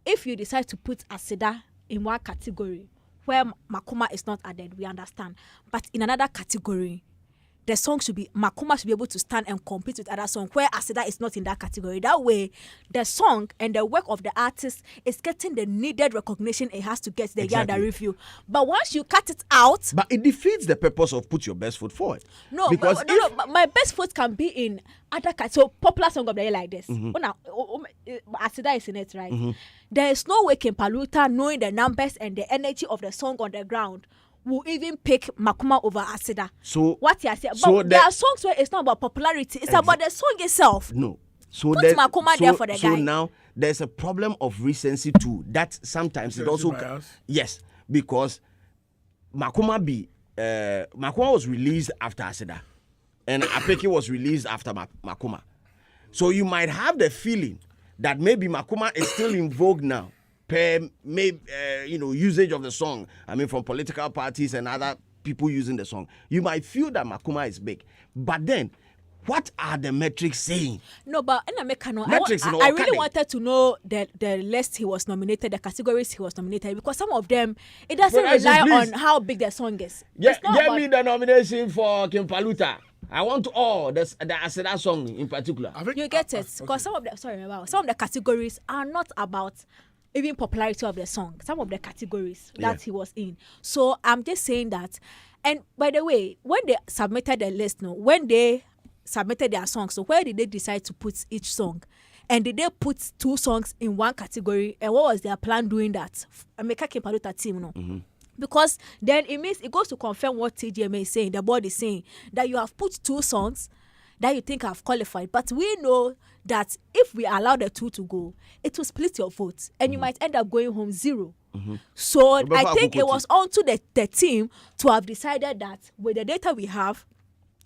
If you decide to put Aseda in one category where Makoma is not added, we understand. But in another category, the song Makoma should be able to stand and compete with other songs where Aseda is not in that category. That way, the song and the work of the artist is getting the needed recognition it has to get the Yanda review. But once you cut it out... But it defeats the purpose of put your best foot forward. No, because but my best foot can be in other categories. So, popular song of the year like this. Aseda is in it, right? There is no way King Paluta, knowing the numbers and the energy of the song on the ground, will even pick Makoma over Aseda. So what you say? But there are songs where it's not about popularity; it's about the song itself. No, so put Makoma there for the guy. So now there's a problem of recency too. That sometimes it also yes, because Makoma was released after Aseda, and Apeke was released after Makoma. So you might have the feeling that maybe Makoma is still in vogue now. Usage of the song, from political parties and other people using the song, you might feel that Makoma is big. But then, What are the metrics saying? No, but in America, no, Metrics, I really wanted to know the list he was nominated, the categories he was nominated, because some of them, it doesn't rely on how big the song is. Get me the nomination for Kim Paluta. I want all the Aseda song in particular. You get it? Because some of the categories are not about even popularity of the song. Some of the categories that he was in. So I'm just saying that. And by the way, when they submitted the list, when they submitted their songs, so where did they decide to put each song? And did they put 2 songs in one category? And what was their plan doing that? America Kim Paluta team, Because then it means it goes to confirm what TGMA is saying, the board is saying, that you have put 2 songs that you think have qualified. But we know that if we allow the 2 to go, it will split your votes and you might end up going home 0. So I think it was on to the team to have decided that with the data we have,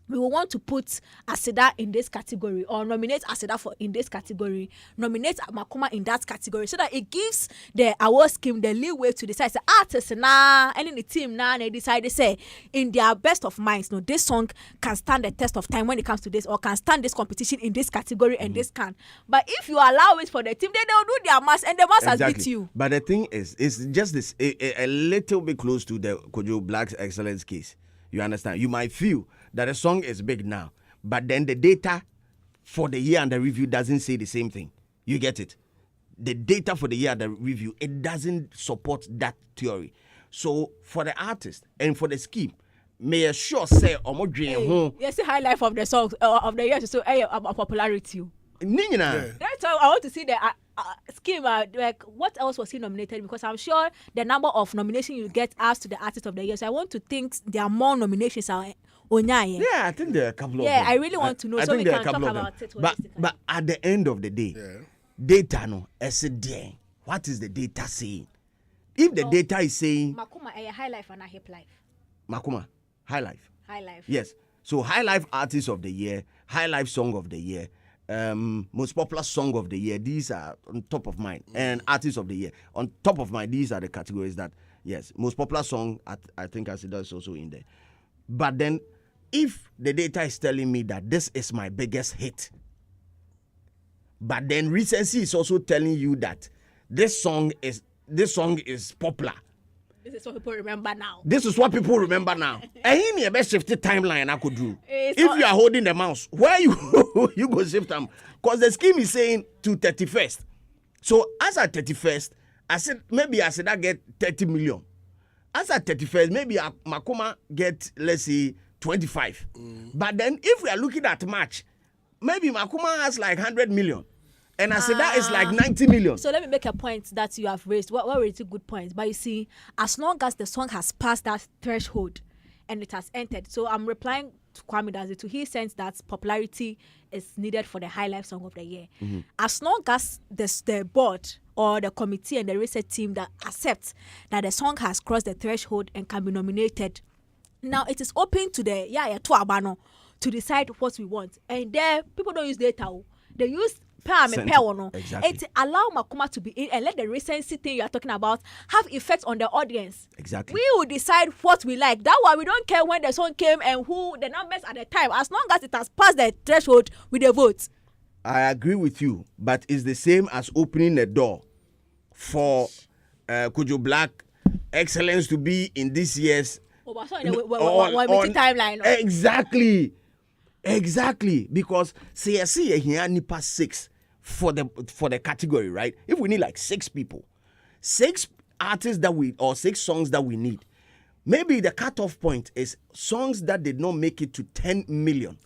we will want to put Aseda in this category or nominate Aseda in this category, nominate Makoma in that category, so that it gives the award scheme the leeway to decide, say, artists and in the team now, they decide, they say, in their best of minds, this song can stand the test of time when it comes to this, or can stand this competition in this category and this can. But if you allow it for the team, then they'll do their mass and the mass has beat you. But the thing is, it's just this a little bit close to the Kojo Blak's excellence case. You understand? You might feel that a song is big now, but then the data for the year under review doesn't say the same thing. You get it? The data for the year under review, it doesn't support that theory. So for the artist and for the scheme, may I sure say, yes, the high life of the songs of the year to show a popularity. That's how I want to see the scheme. Like, what else was he nominated? Because I'm sure the number of nominations you get asked to the artist of the year. So I want to think there are more nominations. Yeah, I think there are a couple of them. Yeah, I really want to know. So we can talk about it. But at the end of the day, data no, what is the data saying? If the data is saying Makoma a high life and a hip life. Makoma, high life. High life. Yes. So high life artist of the year, high life song of the year, most popular song of the year. These are on top of mind. And artist of the year on top of mind. These are the categories that, yes, most popular song. I think Aseda is also in there. But then, if the data is telling me that this is my biggest hit, but then recency is also telling you that this song is popular. This is what people remember now. This is what people remember now. And in your best shifted timeline I could do. If you are holding the mouse, where you go shift them? Because the scheme is saying to 31st. So as at 31st, I said I get 30 million. As at 31st, maybe Makoma get, let's say, 25. But then if we are looking at March, maybe Makoma has like 100 million. And Aseda is like 90 million. So let me make a point that you have raised. What were really good points? But you see, as long as the song has passed that threshold and it has entered. So I'm replying to Kwame Dazitu. He sense that popularity is needed for the high life song of the year. As long as the board or the committee and the research team that accepts that the song has crossed the threshold and can be nominated, now it is open to the to decide what we want. And there, people don't use data. They use exactly. It allow Makoma to be in and let the recency thing you are talking about have effect on the audience. Exactly. We will decide what we like. That's why we don't care when the song came and who the numbers at the time. As long as it has passed the threshold with the votes. I agree with you, but it's the same as opening the door for Kojo Blak excellence to be in this year's timeline. Exactly. Because say here nipa 6 for the category, right? If we need like 6 people, 6 artists or 6 songs that we need, maybe the cutoff point is songs that did not make it to 10 million.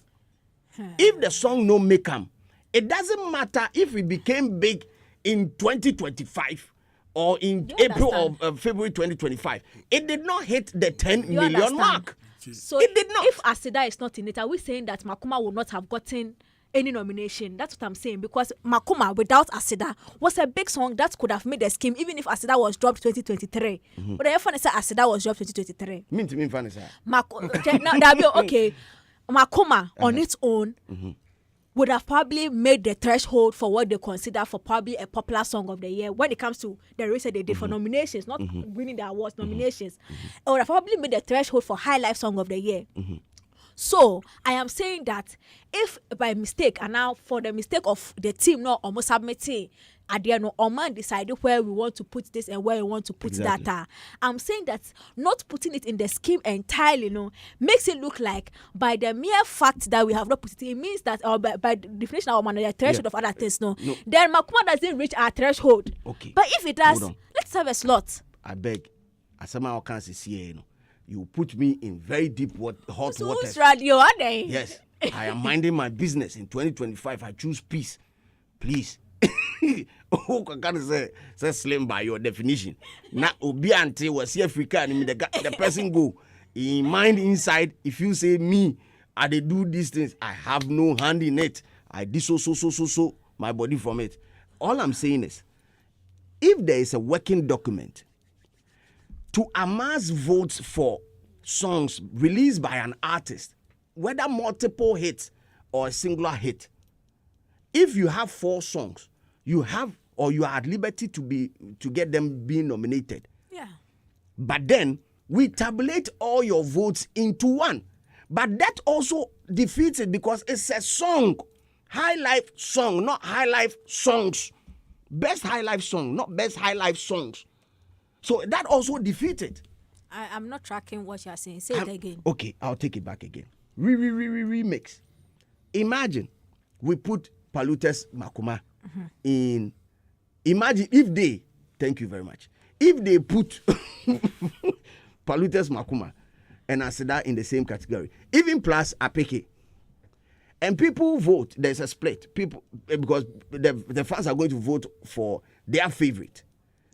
If the song no make them, it doesn't matter if it became big in 2025 or in April or February 2025. It did not hit the 10 million mark. So it did not. If Aseda is not in it, are we saying that Makoma would not have gotten any nomination? That's what I'm saying, because Makoma without Aseda was a big song that could have made the scheme even if Aseda was dropped 2023. But the funny say Aseda was dropped 2023. Mean funny say. Okay. Makoma on its own would have probably made the threshold for what they consider for probably a popular song of the year when it comes to the research they did for nominations, not winning the awards, nominations. It would have probably made the threshold for high life song of the year. So I am saying that if by mistake and now for the mistake of the team not almost submitting at the end or man decided where we want to put this and where we want to put that. I'm saying that not putting it in the scheme entirely, makes it look like by the mere fact that we have not put it, it means that or by the definition of the threshold of other things, then Makoma doesn't reach our threshold. Okay. But if it does, let's have a slot. I beg, as somehow can't see you put me in very deep hot water. Radio, are they? Yes, I am minding my business. In 2025, I choose peace. Please. Oh, I can't say slim by your definition. Now, Obi Ante was here Africa and the person go in mind inside. If you say me, I they do these things, I have no hand in it. I did so my body from it. All I'm saying is, if there is a working document to amass votes for songs released by an artist, whether multiple hits or a singular hit, if you have 4 songs, you have or you are at liberty to get them being nominated. Yeah. But then we tabulate all your votes into one. But that also defeats it because it's a song. High life song, not high life songs. Best high life song, not best high life songs. So that also defeats it. I'm not tracking what you're saying. Say it again. Okay, I'll take it back again. Remix. Imagine we put Paluta's Makoma in. Imagine if they, thank you very much, if they put Paluta's Makoma and Aseda in the same category, even plus Apeke, and people vote, there's a split. People, because the fans are going to vote for their favorite.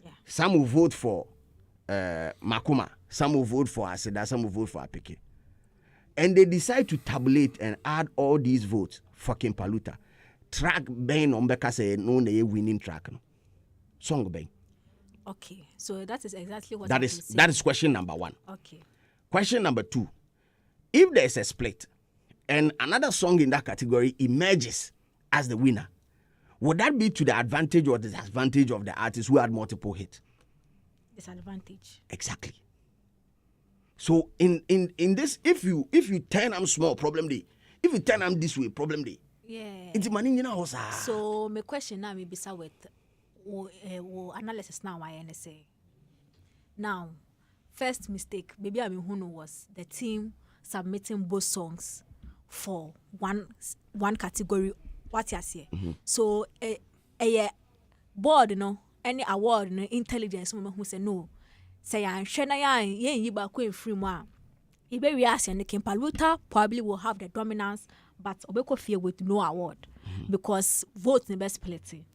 Yeah. Some will vote for Makoma, some will vote for Aseda, some will vote for Apeke. And they decide to tabulate and add all these votes for King Paluta. Track Ben Ombeka say no winning track. No. Song Ben. Okay, so that is exactly what that is question number 1. Okay. Question number 2. If there's a split and another song in that category emerges as the winner, would that be to the advantage or disadvantage of the artist who had multiple hits? Disadvantage. Exactly. So in this, if you turn them small, problem day. If you turn them this way, problem day. Yeah. It's money in our So my question now may be with analysis now I say. Now, first mistake, maybe I mean who know was the team submitting both songs for one category. What you say? So a board, any award, intelligence woman who say no. Say I'm Shana you back in free one. If we ask and the King Paluta probably will have the dominance, but Obeko fear with no award because votes in best quality.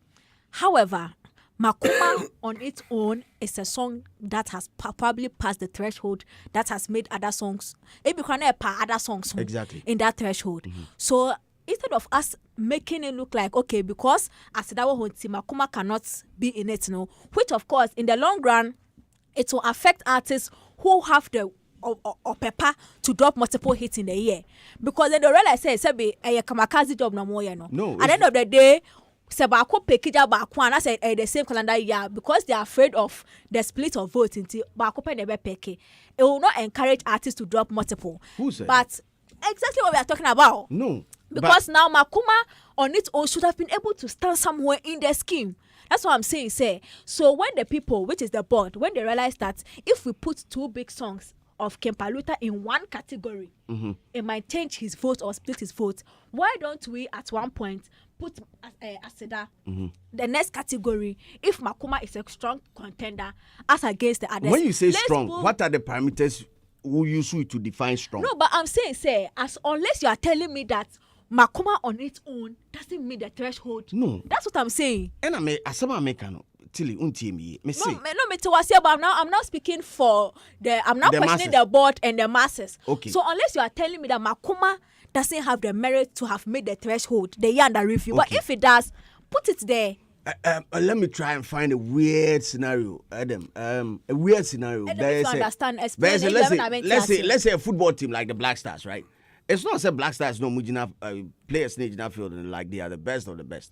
However, Makoma on its own is a song that has probably passed the threshold that has made other songs. It become other songs exactly in that threshold. So instead of us making it look like okay, because as that one Makoma cannot be in it, which of course in the long run it will affect artists who have the or pepper to drop multiple hits in a year, because then the realize say be a kamikaze job no more No. At the end of the day, Sebako Pekija Bakwan, I said the same calendar year because they are afraid of the split of votes into Bako Penebe Peke. It will not encourage artists to drop multiple. Who said? But exactly what we are talking about. No. Because now Makoma on its own should have been able to stand somewhere in the scheme. That's what I'm saying. So when the people, which is the board, when they realize that if we put 2 big songs of King Paluta in one category, it might change his vote or split his vote. Why don't we at one point put Aseda the next category if Makoma is a strong contender as against the others? When you say strong, what are the parameters who use to define strong? No, but I'm saying unless you are telling me that Makoma on its own doesn't meet the threshold. No. That's what I'm saying. And I'm not speaking for I'm not questioning the board and the masses. Okay. So unless you are telling me that Makoma doesn't have the merit to have made the threshold, the year under review. Okay. But if it does, put it there. Let me try and find a weird scenario, Adam. A weird scenario. Let's say a football team like the Black Stars, right? It's not say Black Stars no mujina players in the field like they are the best of the best.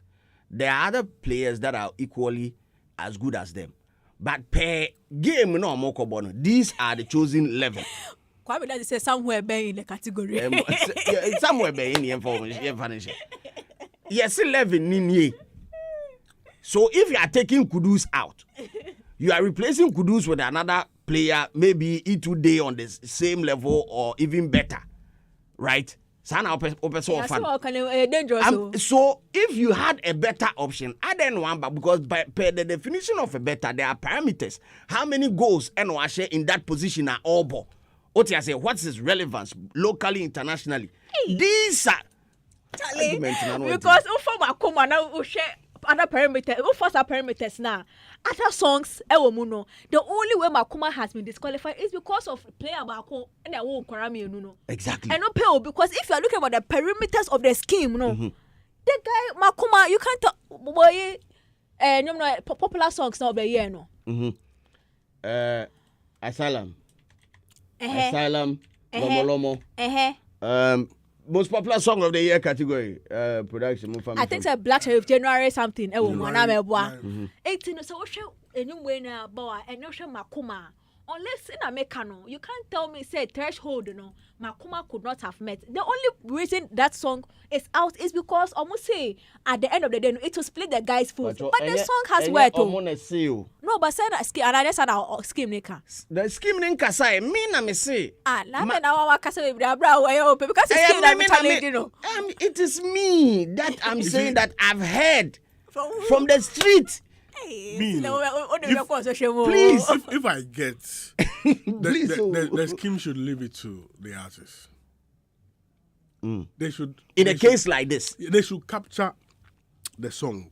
There are other players that are equally as good as them. But per game no more. These are the chosen 11. Kwame that say somewhere be in the category. Somewhere be in the information. Yes, 11 nini. So if you are taking Kudus out, you are replacing Kudus with another player, maybe E2 day on the same level or even better, right? So if you had a better option, I didn't want, but because per the definition of a better, there are parameters. How many goals and in that position are all? What I say? What's its relevance locally, internationally? Hey. These are because for Makoma now share other parameters. First parameters now. Other songs, the only way Makoma has been disqualified is because of player Mako and their own Karami. Exactly. And no pay because if you are looking at the perimeters of the scheme, the guy Makoma, you can't talk boy. Popular songs now of the year, no. Asylum. Lomo. Most popular song of the year category production. I think it's Blak Sheriff January something. 18 so anyway now boy and no Makoma. Unless in America, you can't tell me say threshold, Makoma could not have met. The only reason that song is out is because almost say at the end of the day it will split the guy's foot. But the song has where to. No, but say that scheme and I just said our scheme nika. The scheme nika say me na me say. Na me na wa kasa we bra because the scheme na me challenge it is me that I'm saying that I've heard from the street. Please, if I get the scheme should leave it to the artists. They should in a case like this. They should capture the song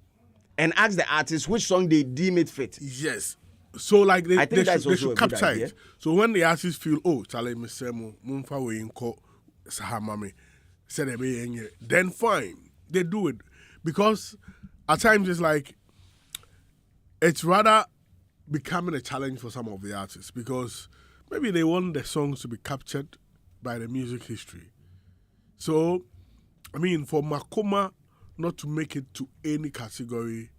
and ask the artist which song they deem it fit. Yes. So like they should capture idea. it. So when the artists feel Chale Misemo Mumfa we inko Sahamame said then fine. They do it. Because at times it's like it's rather becoming a challenge for some of the artists because maybe they want the songs to be captured by the music history. So, I mean, for Makoma not to make it to any category,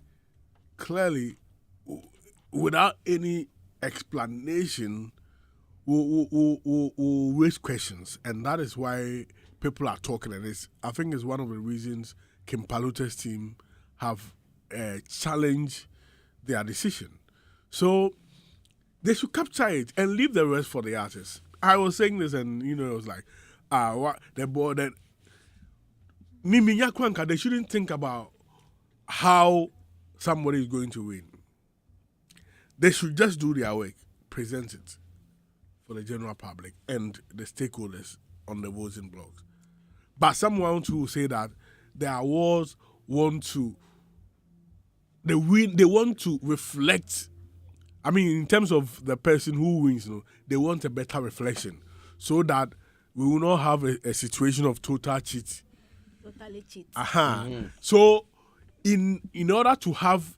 clearly, without any explanation, will raise questions. And that is why people are talking. And I think it's one of the reasons Paluta's team have challenged their decision. So they should capture it and leave the rest for the artists. I was saying this and it was like, what the board that Miminya Kwanka, they shouldn't think about how somebody is going to win. They should just do their work, present it for the general public and the stakeholders on the voting blogs. But someone who say that the awards want to they want to reflect. I mean, in terms of the person who wins, they want a better reflection, so that we will not have a situation of total cheat. Totally cheat. So, in order to have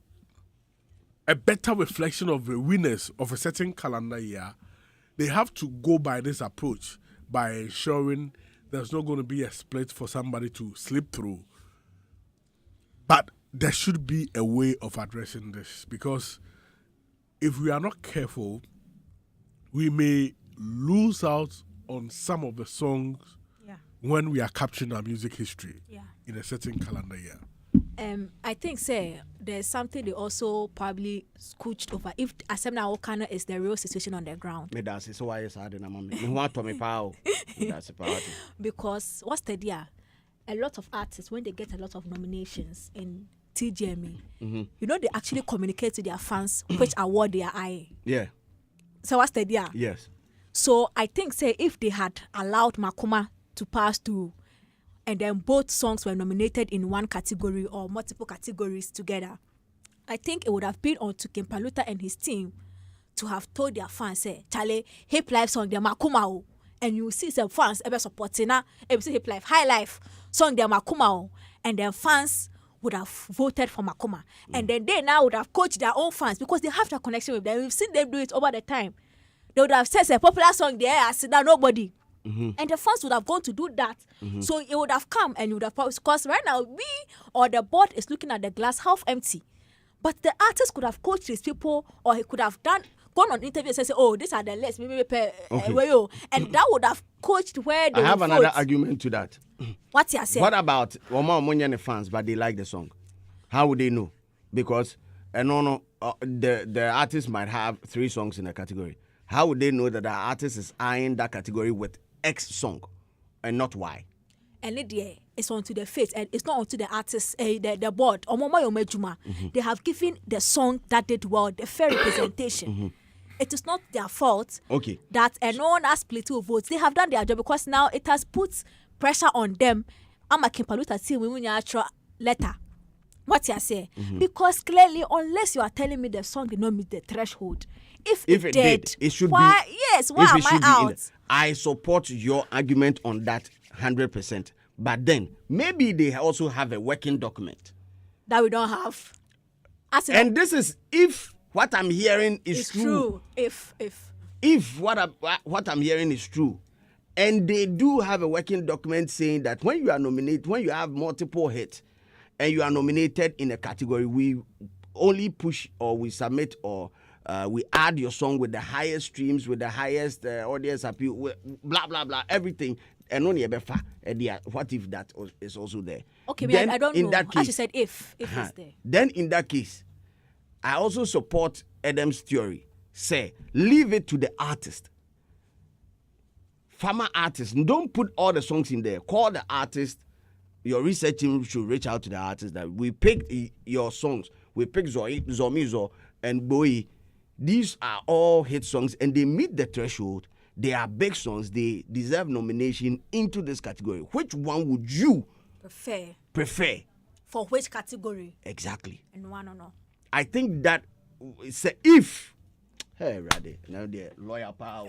a better reflection of the winners of a certain calendar year, they have to go by this approach by ensuring there's not going to be a split for somebody to slip through. But there should be a way of addressing this because if we are not careful, we may lose out on some of the songs when we are capturing our music history in a certain calendar year. I think, there's something they also probably scooched over. If Asemna Okana is the real situation on the ground. Because what's the deal? A lot of artists, when they get a lot of nominations in TGMA, they actually communicate to their fans which award they are eyeing. Yeah. So what's the deal? Yes. So I think, if they had allowed Makoma to pass through, and then both songs were nominated in one category or multiple categories together, I think it would have been on to Paluta and his team to have told their fans, Chale, hip life song, the Makoma, and you see some fans ever supporting hip life, high life song, the Makoma, and then fans would have voted for Makoma. And then they now would have coached their own fans because they have that connection with them. We've seen them do it over the time. They would have said a popular song there, I said that nobody. And the fans would have gone to do that. So it would have come and you would have, because right now we or the board is looking at the glass half empty. But the artist could have coached these people or he could have gone on interview and say, oh, these are the lists, maybe and that would have coached where they I have would another vote. argument to that. What's your say? What about Oma Omunyane fans, but they like the song? How would they know? Because the artist might have 3 songs in a category. How would they know that the artist is eyeing that category with X song and not Y? And it's onto the face, and it's not onto the artist, the board. They have given the song that did well the fair representation. It is not their fault that no one has split 2 votes. They have done their job because now it has put pressure on them. I'm a Paluta team we letter. What you say? Because clearly, unless you are telling me the song did not meet the threshold, if it did, it should be. Yes, why am I out? I support your argument on that 100%. But then maybe they also have a working document that we don't have. And this is if what I'm hearing is true. If what I'm hearing is true, and they do have a working document saying that when you are nominated, when you have multiple hits, and you are nominated in a category, we only push or we submit or we add your song with the highest streams, with the highest audience appeal, blah blah blah, everything. And only a befa. What if that is also there? Okay, then, I don't know. That case, as you said, if it's there. Then in that case, I also support Adam's theory. Say, leave it to the artist. Farmer artist. Don't put all the songs in there. Call the artist. Your research team should reach out to the artist that we picked your songs. We picked Zomizo and Boy. These are all hit songs and they meet the threshold. They are big songs. They deserve nomination into this category. Which one would you prefer? For which category? Exactly. And one or no? I think that if hey, Raddy, now the lawyer power.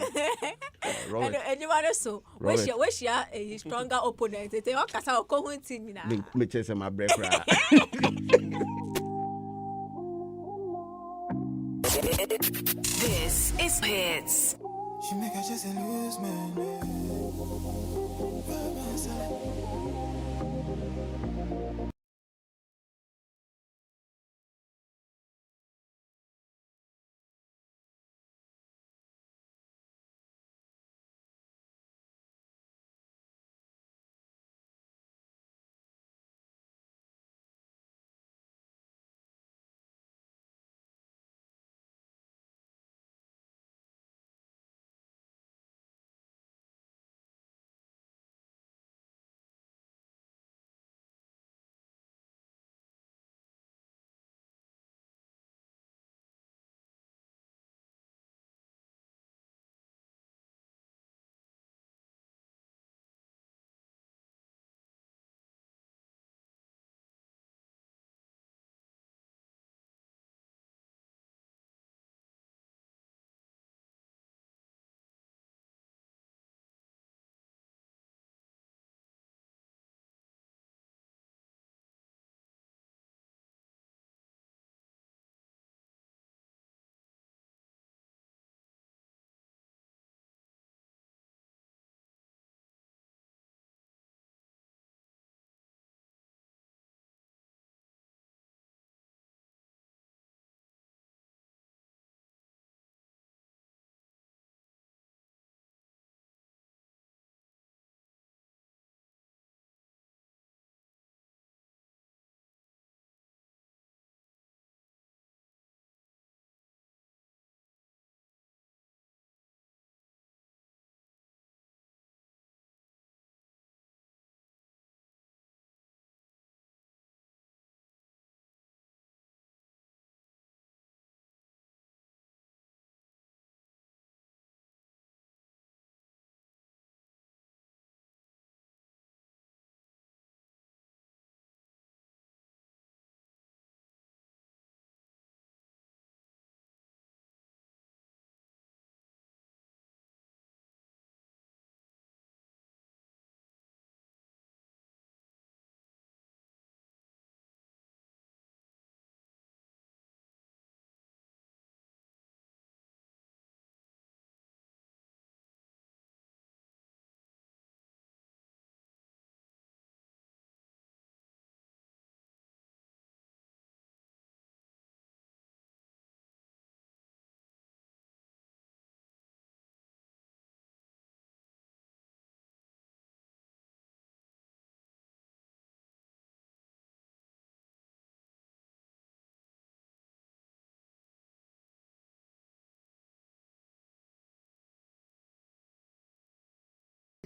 And you want so wish you a stronger opponent. They want to say go hunting now. Me chase my break. This is Hitz. She make her just lose man.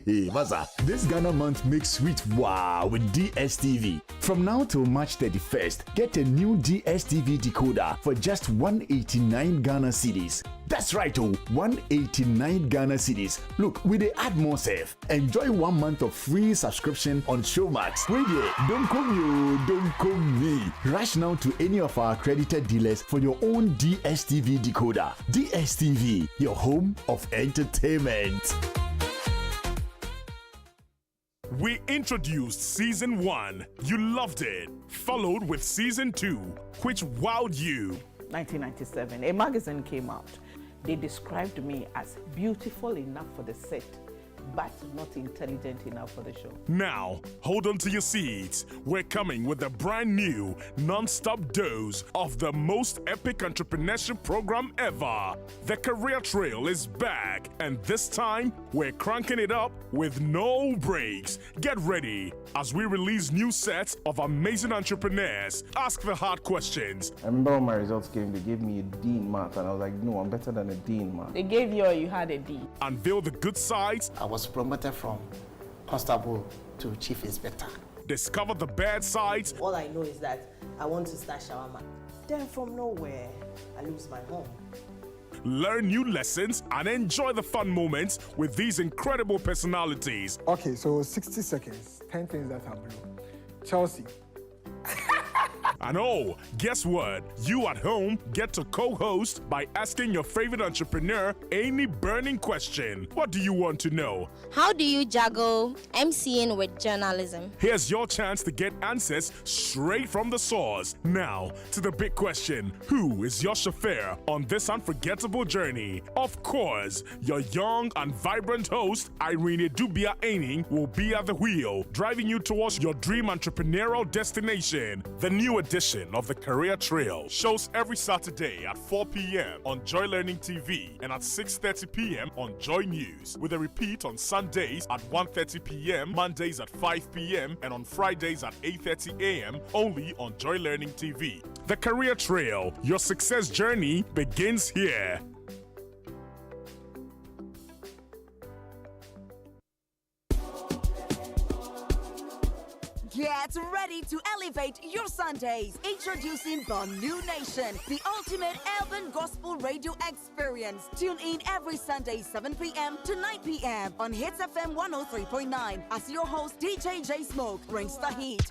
Hey, Maza, this Ghana month makes sweet wow with DSTV. From now till March 31st, get a new DSTV decoder for just 189 Ghana cedis. That's right, 189 Ghana cedis. Look, we dey add more safe. Enjoy 1 month of free subscription on Showmax. Wait there, don't come you, don't come me. Rush now to any of our accredited dealers for your own DSTV decoder. DSTV, your home of entertainment. We introduced Season 1. You loved it. Followed with Season 2, which wowed you. 1997, a magazine came out. They described me as beautiful enough for the set, but not intelligent enough for the show. Now, hold on to your seats. We're coming with a brand new, non-stop dose of the most epic entrepreneurship program ever. The Career Trail is back, and this time, we're cranking it up with no breaks. Get ready as we release new sets of amazing entrepreneurs. Ask the hard questions. I remember when my results came, they gave me a D in math, and I was like, no, I'm better than a D in math. They gave you or you had a D. Unveil the good sides. I was promoted from constable to chief inspector. Discover the bad sides. All I know is that I want to start shawarma. Then from nowhere, I lose my home. Learn new lessons and enjoy the fun moments with these incredible personalities. Okay, so 60 seconds, 10 things that are blue. Chelsea. And oh, guess what? You at home get to co-host by asking your favorite entrepreneur any burning question. What do you want to know? How do you juggle MCing with journalism? Here's your chance to get answers straight from the source. Now, to the big question. Who is your chauffeur on this unforgettable journey? Of course, your young and vibrant host, Irene Dubia Aining, will be at the wheel, driving you towards your dream entrepreneurial destination. The new edition of the Career Trail shows every Saturday at 4 p.m. on Joy Learning TV and at 6:30 p.m. on Joy News, with a repeat on Sundays at 1:30 p.m., Mondays at 5 p.m., and on Fridays at 8:30 a.m. only on Joy Learning TV. The Career Trail, your success journey begins here. Get ready to elevate your Sundays. Introducing the New Nation, the ultimate urban gospel radio experience. Tune in every Sunday, 7 p.m. to 9 p.m. on Hitz FM 103.9 as your host, DJ J Smoke, brings the heat.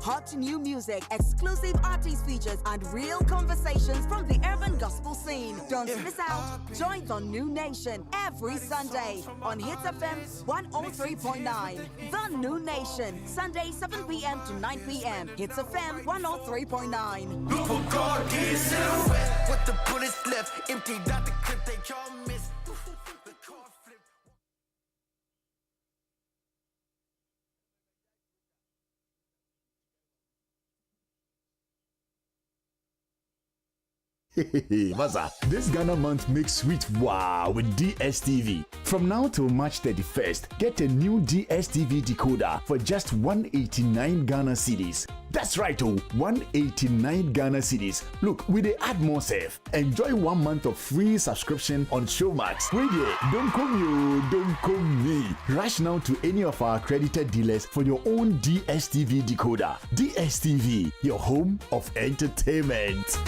Hot new music, exclusive artist features, and real conversations from the urban gospel scene. Don't miss out. Join the New Nation every Sunday on Hitz FM 103.9. The New Nation, Sunday 7 p.m. to 9 p.m. Hitz FM 103.9. Look for God, get a silhouette. With the bullets left, empty, not the clip they y'all miss. Hey, Maza, this Ghana month makes sweet wow with DSTV. From now till March 31st, get a new DSTV decoder for just 189 Ghana cedis. That's right, 189 Ghana cedis. Look, we dey add more safe. Enjoy 1 month of free subscription on Showmax. Wait there, don't come you, don't come me. Rush now to any of our accredited dealers for your own DSTV decoder. DSTV, your home of entertainment.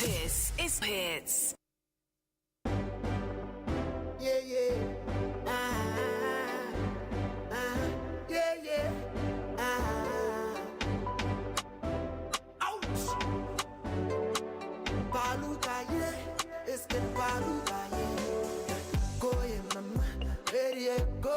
This is Hitz. Yeah, yeah. Yeah, yeah. Ouch. Paluta, yeah. It's the Paluta, yeah. Go, yeah, mama. Ready, go.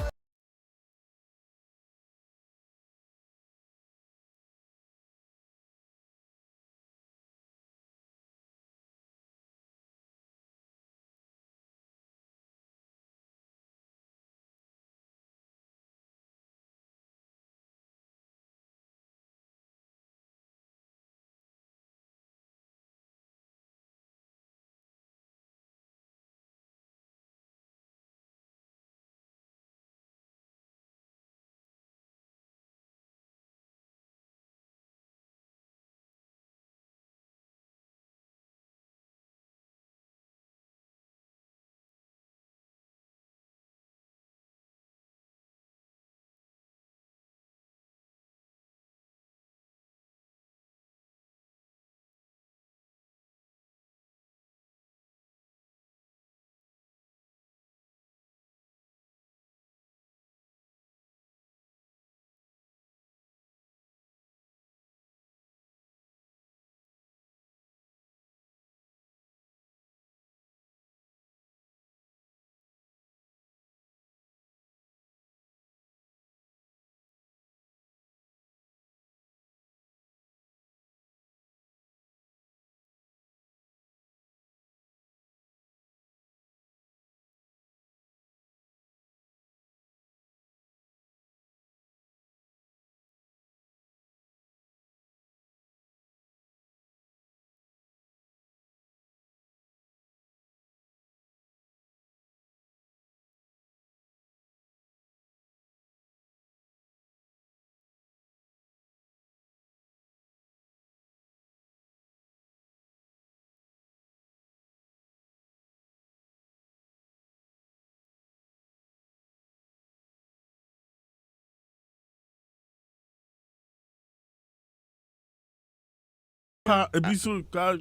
ebisu ka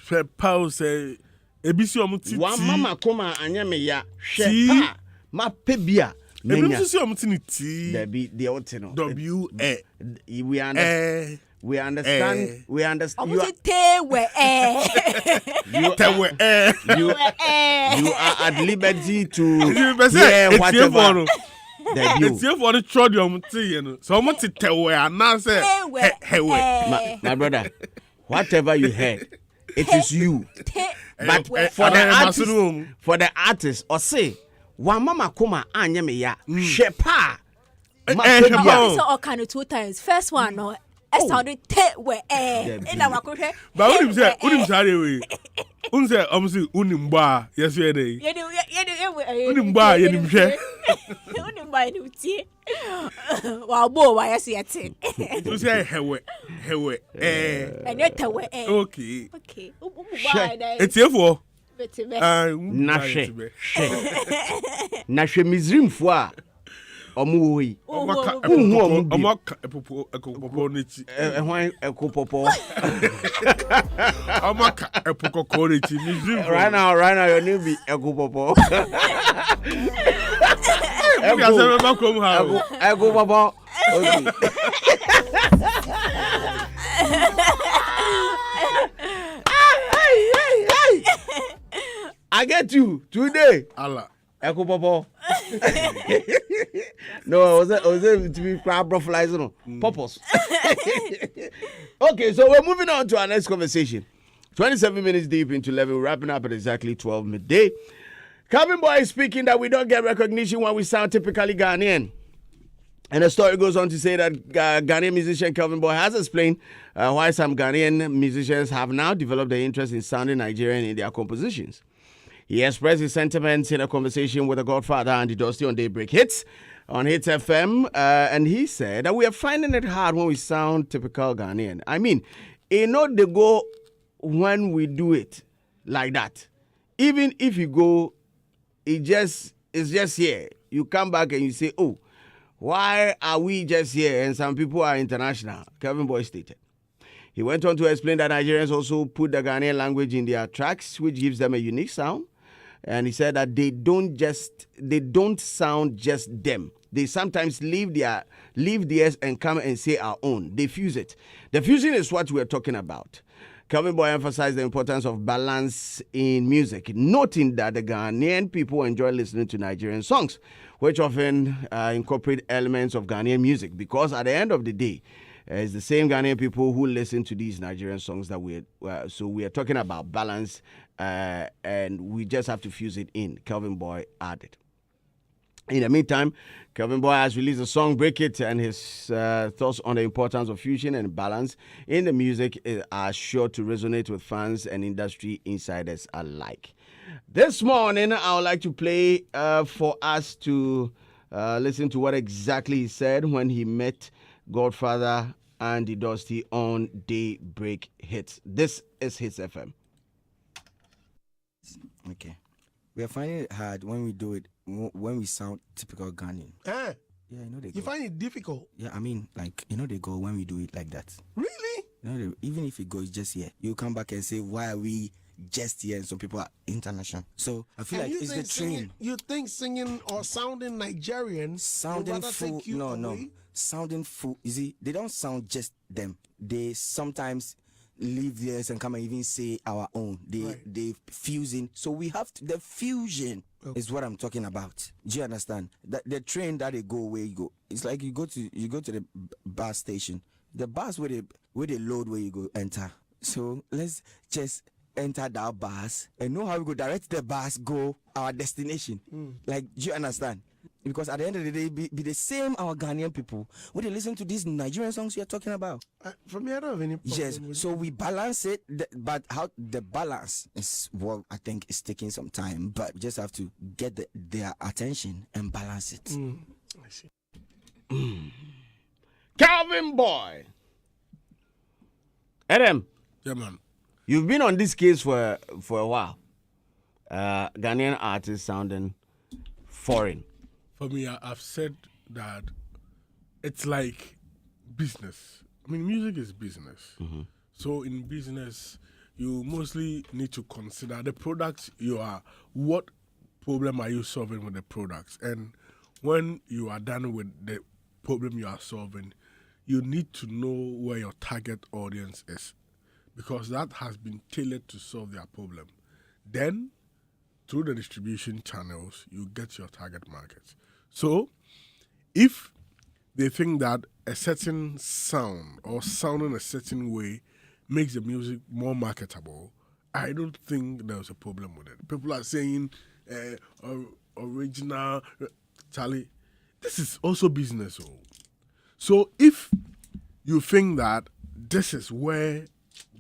hwe pa say ebisu omuti wa mama koma anya me ya hwe pa ma pe bia menya ebisu omuti ni ti there be the otino w a we understand we understand you are, you are at liberty to hear whatever it's here for the trod your muti, so much tewe anase hewe. My brother, whatever you heard, it is you. But for the artist, or say, wa mama koma anya me ya shepa. So kind of 2 times. First one, no. I sounded tewe in our country. But unim say we. Unse omsi unimba yes we dey. Unimba yenimhwe. Unimba yenuti. Wa bo wa yes yet. You say hewe. And tewe Okay. It's here for. Na hwe Misrim fo a omuwi omaka epopo nechi ehwan ekopopo omaka epokoko nechi Misrim right now your name be ekopopo ekopopo I get you today Allah Ekopopo. No, was it to be crab flies? Purpose. Okay, so we're moving on to our next conversation. 27 minutes deep into 11, wrapping up at exactly 12 midday. Kelvyn Boy is speaking that we don't get recognition when we sound typically Ghanaian. And the story goes on to say that Ghanaian musician Kelvyn Boy has explained why some Ghanaian musicians have now developed an interest in sounding Nigerian in their compositions. He expressed his sentiments in a conversation with the Godfather Andy Dusty on Daybreak Hitz on Hitz FM, and he said that we are finding it hard when we sound typical Ghanaian. I mean, they go when we do it like that. Even if you go, it's just here. You come back and you say, oh, why are we just here? And some people are international. Kelvyn Boy stated. He went on to explain that Nigerians also put the Ghanaian language in their tracks, which gives them a unique sound. And he said that they don't sound just them. They sometimes leave theirs and come and say our own. They fuse it. The fusion is what we're talking about. Kelvyn Boy emphasized the importance of balance in music, noting that the Ghanaian people enjoy listening to Nigerian songs, which often incorporate elements of Ghanaian music, because at the end of the day, it's the same Ghanaian people who listen to these Nigerian songs that we are talking about balance, and we just have to fuse it in. Kelvyn Boy added. In the meantime, Kelvyn Boy has released a song, Break It, and his thoughts on the importance of fusion and balance in the music are sure to resonate with fans and industry insiders alike. This morning, I would like to play for us to listen to what exactly he said when he met Godfather Andy Dusty on Daybreak Hitz. This is Hitz FM. Okay. We are finding it hard when we do it, when we sound typical Ghanaian. Yeah, they go. You find it difficult? Yeah, I mean, like, they go when we do it like that. Really? Even if it goes just here, you come back and say, why are we just here? And some people are international. So I feel like it's the train. You think singing or sounding Nigerian sounding full? No. Sounding full. You see, they don't sound just them. They sometimes leave theirs and come and even say our own. They fusing. So we have the fusion is what I'm talking about. Do you understand? That the train that they go where you go. It's like you go to the bus station. The bus where they load where you go enter. So let's just enter that bus and know how we go direct the bus go our destination. Like, do you understand? Because at the end of the day, be the same our Ghanaian people when they listen to these Nigerian songs you're talking about. For me, I don't have any problem. Yes, so we balance it, but how the balance is what I think is taking some time. But we just have to get their attention and balance it. I see. Kelvyn Boy. Adam. Yeah, man. You've been on this case for a while. Ghanaian artists sounding foreign. For me, I've said that it's like business. I mean, music is business. So in business, you mostly need to consider the products you are. What problem are you solving with the products? And when you are done with the problem you are solving, you need to know where your target audience is, because that has been tailored to solve their problem. Then, through the distribution channels, you get your target market. So, if they think that a certain sound or sounding a certain way makes the music more marketable, I don't think there's a problem with it. People are saying original, Charlie, this is also business. So if you think that this is where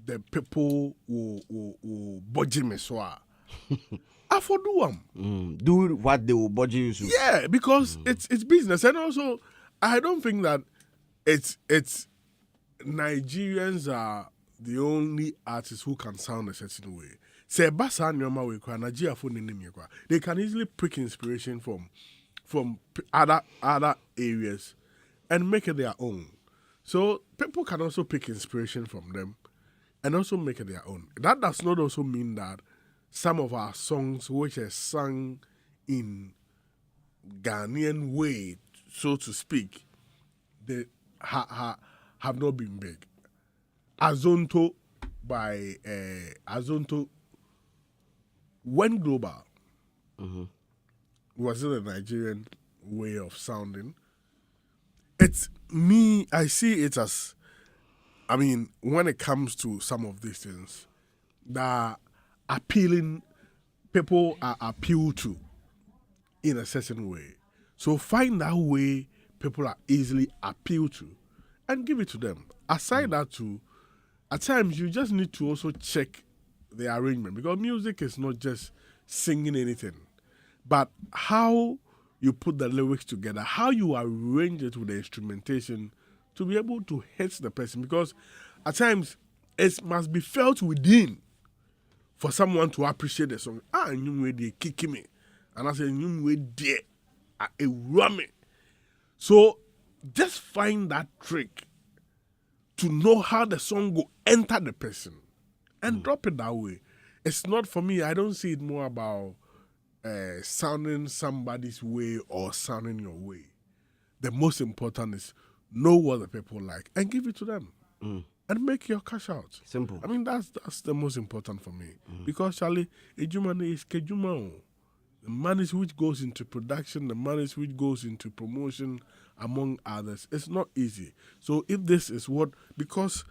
the people will budget me, so I for do them. Do what they will budget you to. Yeah, because it's business. And also, I don't think that it's Nigerians are the only artists who can sound a certain way. Say Basa Nyoma we kwa Nigeria for kwa. They can easily pick inspiration from other areas and make it their own. So people can also pick inspiration from them and also make it their own. That does not also mean that some of our songs which are sung in Ghanaian way, so to speak, they have not been big. Azonto by Azonto went global. Was it a Nigerian way of sounding? It's me, I see it as, I mean, when it comes to some of these things, that appealing, people are appealed to in a certain way. So find that way people are easily appealed to and give it to them. Aside that too, at times you just need to also check the arrangement, because music is not just singing anything, but how you put the lyrics together, how you arrange it with the instrumentation to be able to hit the person. Because at times it must be felt within for someone to appreciate the song. You way they kick me, and I say you way there, a rummy. So just find that trick to know how the song will enter the person and drop it that way. It's not, for me, I don't see it more about sounding somebody's way or sounding your way. The most important is know what the people like and give it to them and make your cash out. Simple. I mean, that's the most important for me. Because, Charlie, ejumane is kejuma. The money which goes into production, the money which goes into promotion, among others, it's not easy. So if this is what, because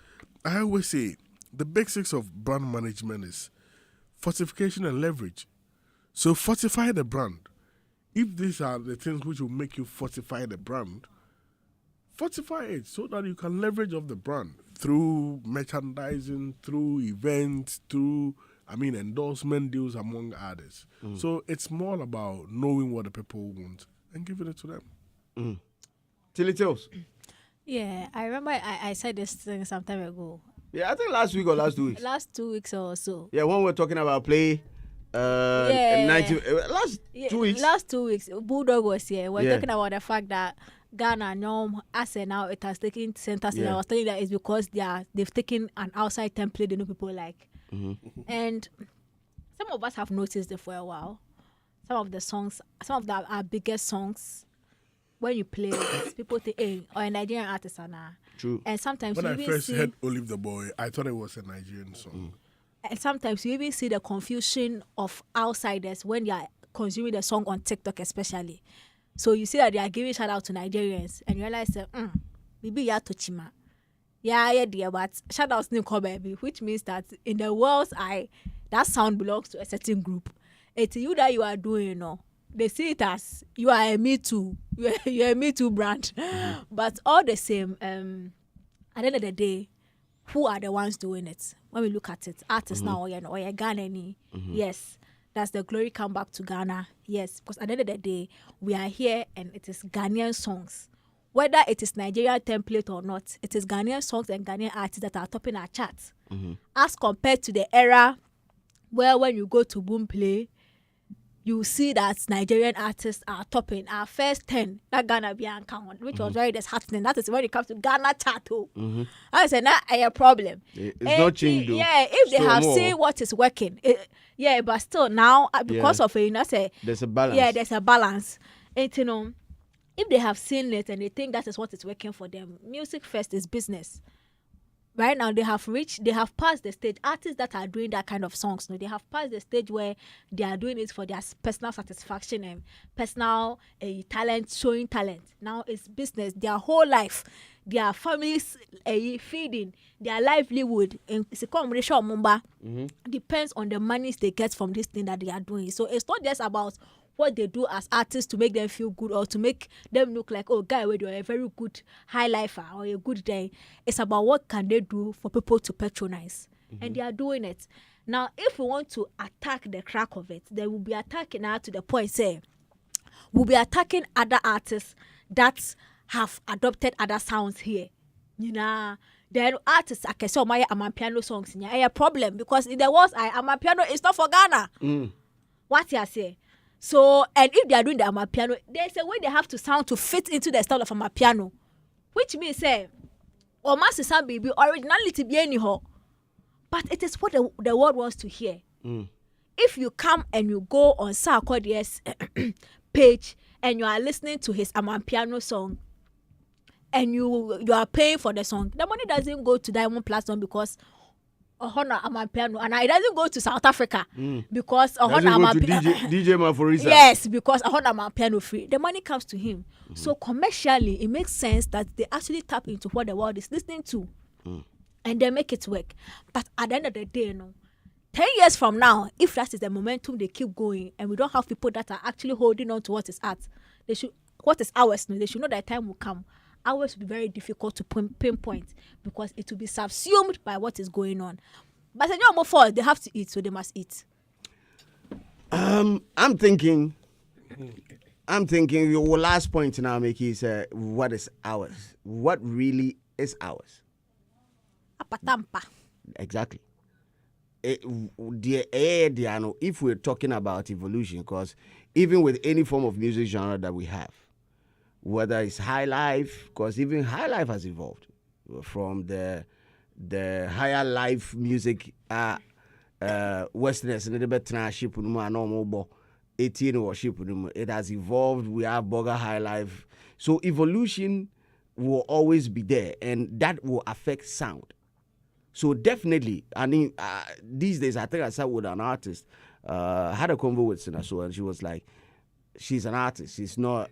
I always say the basics of brand management is fortification and leverage. So fortify the brand. If these are the things which will make you fortify the brand, fortify it so that you can leverage off the brand through merchandising, through events, through, endorsement deals, among others. So it's more about knowing what the people want and giving it to them. Tilly Tales. Yeah, I remember I said this thing some time ago. Yeah, I think last week or last 2 weeks. Last 2 weeks or so. Yeah, when we're talking about play, 90, last 2 weeks. Last 2 weeks, Bulldog was here. We're talking about the fact that Ghana, as now it has taken center stage. I was telling you that it's because they've taken an outside template they know people like. And some of us have noticed it for a while. Some of the songs, our biggest songs, when you play it, people think, hey, or a Nigerian artist, True. And sometimes when you I even first see, heard Olive the Boy, I thought it was a Nigerian song. And sometimes you even see the confusion of outsiders when they are consuming the song on TikTok, especially. So you see that they are giving shout out to Nigerians, and you realize that, maybe you are Tochima. Yeah, dear, but shout out to baby, which means that in the world's eye, that sound belongs to a certain group. It's you that you are doing, They see it as you are a Me Too. You're a Me Too brand. But all the same, at the end of the day, who are the ones doing it? When we look at it, artists now, or Ghanaian, yes, does the glory come back to Ghana? Yes, because at the end of the day, we are here and it is Ghanaian songs. Whether it is Nigerian template or not, it is Ghanaian songs and Ghanaian artists that are topping our charts. As compared to the era where when you go to Boom Play, you see that Nigerian artists are topping our first 10 that Ghana be account, which was very disheartening. That is when it comes to Ghana chart. I said that a problem. It's not changed. Yeah, if they have seen what is working, but still now because of it, there's a balance. Yeah, there's a balance. And you know, if they have seen it and they think that is what is working for them, music first is business. Right now, they have passed the stage. Artists that are doing that kind of songs, they have passed the stage where they are doing it for their personal satisfaction and personal talent, showing talent. Now it's business. Their whole life, their families feeding, their livelihood, and it's a combination of Mumba. Depends on the monies they get from this thing that they are doing. So it's not just about what they do as artists to make them feel good or to make them look like, oh, guy, you're a very good high lifer or a good day. It's about what can they do for people to patronize. And they are doing it. Now, if we want to attack the crack of it, then we'll be attacking now to the point, say, we'll be attacking other artists that have adopted other sounds here. You know, there are artists, I can say, my Amapiano songs, a problem because in the words, Amapiano is not for Ghana. What you say? So, and if they are doing the Amapiano, there's a way they have to sound to fit into the style of Amapiano, which means, say, or master sound baby originality be anyhow, but it is what the world wants to hear. If you come and you go on Sarkodie's page and you are listening to his Amapiano song, and you are paying for the song, the money doesn't go to Diamond Platinum because Amapiano, and it doesn't go to South Africa because TGMA PRO. Yes, because Amapiano free. The money comes to him. So commercially, it makes sense that they actually tap into what the world is listening to, and they make it work. But at the end of the day, 10 years from now, if that is the momentum they keep going, and we don't have people that are actually holding on to what is art, what is ours. They should know that time will come. Ours will be very difficult to pinpoint because it will be subsumed by what is going on. But when you're more for, they have to eat, so they must eat. I'm thinking your last point now, Mickey, is what is ours? What really is ours? Apatampa. Exactly. If we're talking about evolution, because even with any form of music genre that we have, whether it's high life, because even high life has evolved from the higher life music, Westerners, a little bit traship, normal 18 worship, it has evolved. We have bugger high life, so evolution will always be there, and that will affect sound. So definitely, I mean, these days I think I sat with an artist, had a convo with Sinaso, and she was like, she's an artist, she's not.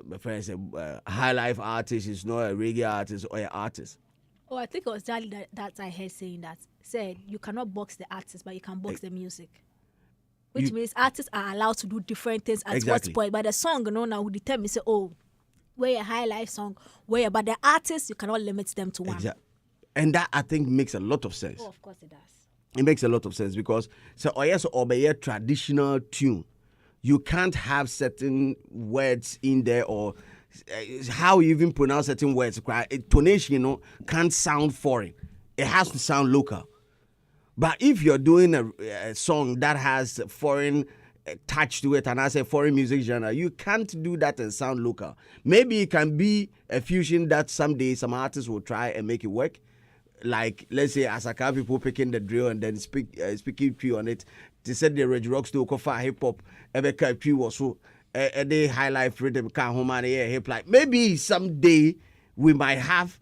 My friend said, high life artist is not a reggae artist or an artist. Oh, I think it was Charlie that I heard saying that. Said you cannot box the artist, but you can box the music. Which means artists are allowed to do different things at what point. But the song, now will determine, say, oh, we're a high life song, but the artists, you cannot limit them to one. Exactly. And that, I think, makes a lot of sense. Oh, of course it does. It makes a lot of sense because, obey a traditional tune. You can't have certain words in there or how you even pronounce certain words. Tonation, can't sound foreign. It has to sound local. But if you're doing a song that has foreign touch to it, and I say foreign music genre, you can't do that and sound local. Maybe it can be a fusion that someday some artists will try and make it work. Like, let's say, Asaka people picking the drill and then speaking tree on it. They said the Reg Rocks do for hip hop, Ebeka tree was so a day high life rhythm can home and hip like. Maybe someday we might have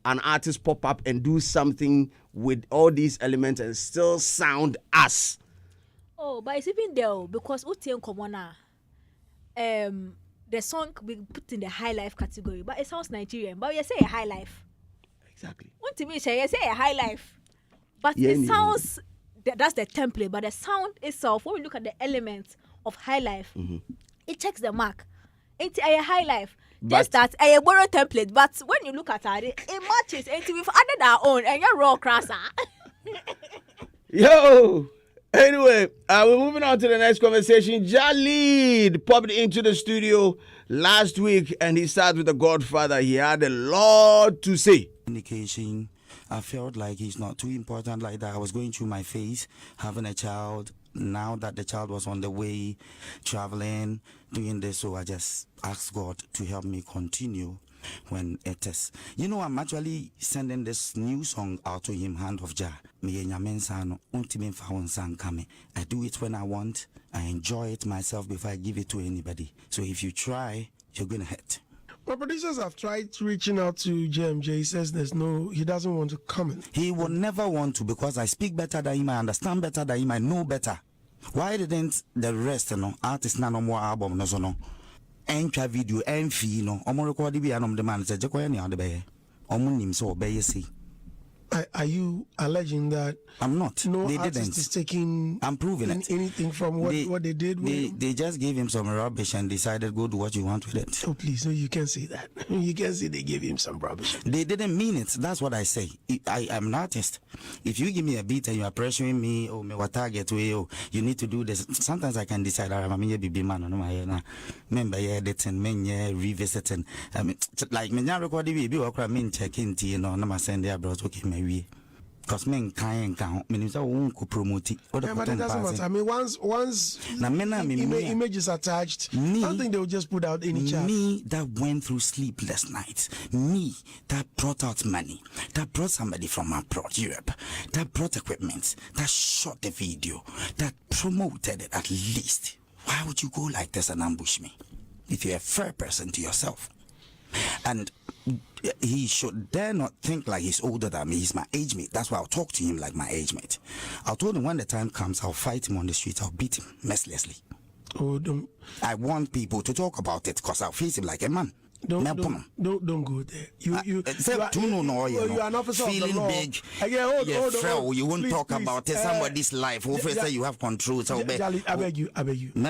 an artist pop up and do something with all these elements and still sound us. Oh, but it's even there because Utian Komona, the song we put in the high life category, but it sounds Nigerian. But you say a high life. Exactly. What to me say? You say a high life, but it sounds. That's the template, but the sound itself, when we look at the elements of high life, it checks the mark. It's a high life. Just that a borrowed template, but when you look at it, it matches. And we've added our own, and you're raw crasser. Yo! Anyway, we're moving on to the next conversation. Jalid popped into the studio last week, and he started with the Godfather. He had a lot to say. Indication. I felt like it's not too important like that. I was going through my phase, having a child, now that the child was on the way, traveling, doing this, so I just asked God to help me continue when it is. You know, I'm actually sending this new song out to him, Hand of Jah. I do it when I want. I enjoy it myself before I give it to anybody. So if you try, you're going to hurt. My producers have tried reaching out to JMJ. He says he doesn't want to comment. He will never want to, because I speak better than him, I understand better than him, I know better. Why didn't the rest, artists no more album, no, entra video, enfi, omo record be anom the man say, Jeko any other bay, nim so obey see. Are you alleging that I'm not? No they artist didn't. is taking I'm proving it. Anything from what they did with him? They just gave him some rubbish and decided go do what you want with it. Oh please, no, you can't say that. You can't say they gave him some rubbish. They didn't mean it. That's what I say. I'm an artist. If you give me a beat and you are pressuring me, oh me what target way, oh you need to do this. Sometimes I can decide I'm a baby man no my remember editing, revisiting. I mean like me now record the baby or me checking no my send there bros okay my way. Because men can't count. Men is won't promote it. Yeah, but it doesn't matter. I mean, once images attached, I don't think they will just put out any chat. Me that went through sleepless nights. Me that brought out money. That brought somebody from abroad, Europe. That brought equipment. That shot the video. That promoted it at least. Why would you go like this and ambush me? If you're a fair person to yourself. And he should dare not think like he's older than me. He's my age mate. That's why I'll talk to him like my age mate. I told him when the time comes, I'll fight him on the street. I'll beat him mercilessly. Oh, don't. I want people to talk about it because I'll face him like a man. Don't go there. You are an officer feeling of the law. big. Hold, you won't talk about somebody's life. Who say you have control? So I beg you. Listen.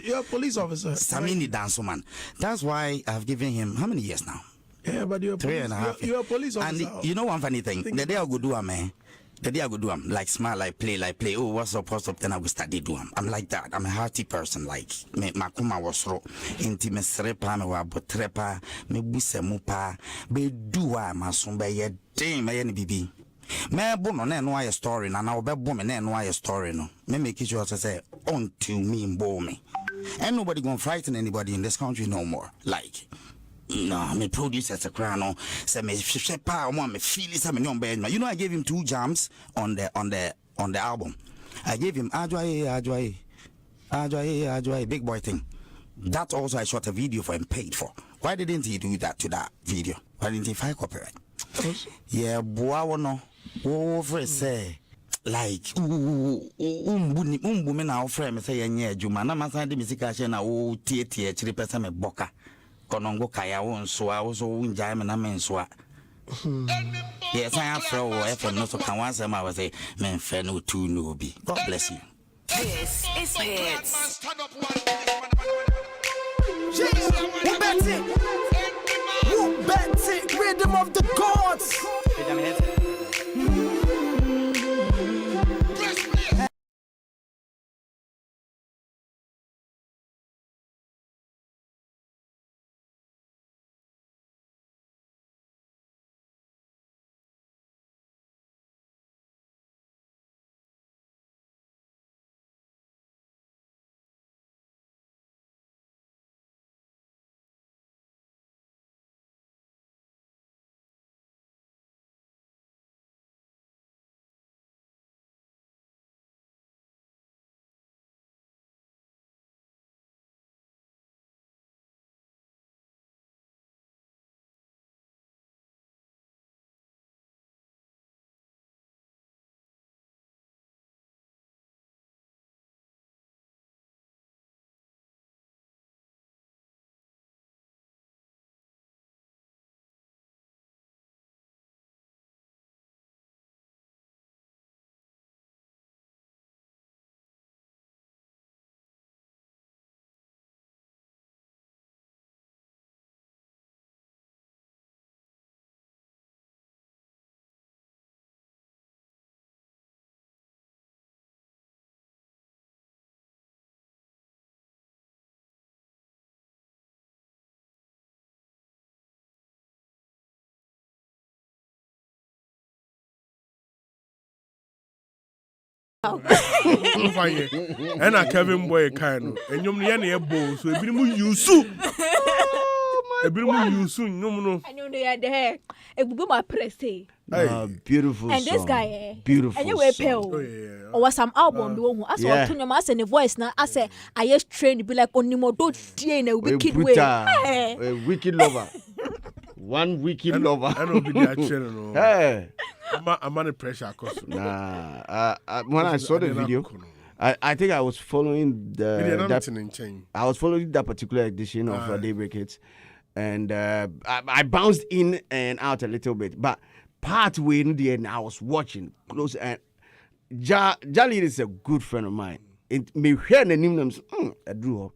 You're a police officer. Samini dance man. That's why I've given him how many years now? Yeah, but you're 3.5. You're a police officer. And you know one funny thing. The day I go do a man. The day I go do like smile, like play. Oh, what's up? Then I will start to do I'm like that. I'm a hearty person. Like Makoma was raw. Intimate repa, me wa botrepa, me buse mupa, be do my son by ye damn my bibi. Me bono na no a story na na be boom na no a story no. Me make sure to say unto me mbo me. Ain't nobody gonna frighten anybody in this country no more. Like. No, me producers a crano. Say me pa me feel it. Me you know I gave him 2 jams on the album. I gave him Ajwaye, big boy thing. That also I shot a video for him, paid for. Why didn't he do that to that video? Why didn't he file copyright? Yeah, boy, no. Oh, for say. Like umbu me na ofre me say yenye adwuma na masan de misika hye na wo tie chiri pesa me boka konongo kaya wo nso a wo so unjai me na me nso a yes I afro wo FM no so kan wan say ma we say me nfe no tu no bi. God bless you. This is Hitz. Who bet it? Rhythm of the gods. And a Kelvyn Boy kind of, and you're near a bow, so a bit more you soon. A bit more you soon, no. I know they are there. It will be my press. Beautiful. And song. this guy, beautiful. And you were pale. Or was some album doing? I saw Tony Mas and the voice now. I said, I just trained to be like on Nimo, don't stay in a wicked way. A wicked lover. One wicked lover. I don't be that channel. Hey. I'm under pressure. Nah. When I saw the video, I think I was following I was following that particular edition of Daybreak Hits, and I bounced in and out a little bit, but part way in the end, I was watching close, and Jali is a good friend of mine. It me hear the name I drew.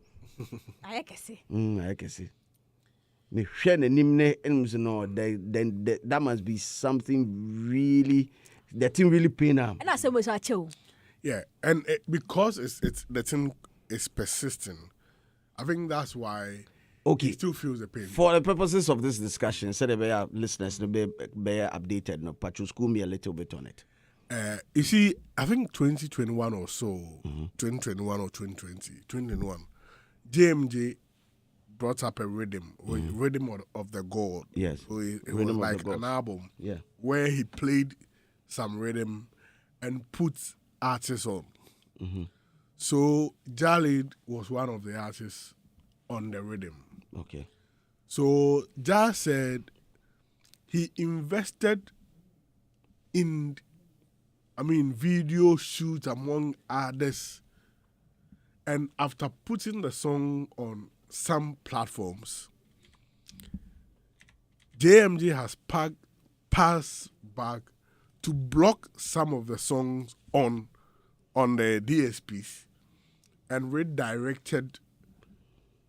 I can see. I can see. Me hear the name then that must be something really that thing really pain him. And I said was chill. Yeah, and because it's the thing is persistent, I think that's why he still feels the pain. For the purposes of this discussion, so the listeners be updated, no, but you school me a little bit on it. You see, I think 2021 or so, 2021 or 2021, JMJ brought up a rhythm, rhythm of the God. Yes, so it was like an album, where he played some rhythm and put artists on. So Jalid was one of the artists on the rhythm. Okay. So Jal said he invested in, video shoots among others, and after putting the song on some platforms, JMG has passed back to block some of the songs on the DSPs and redirected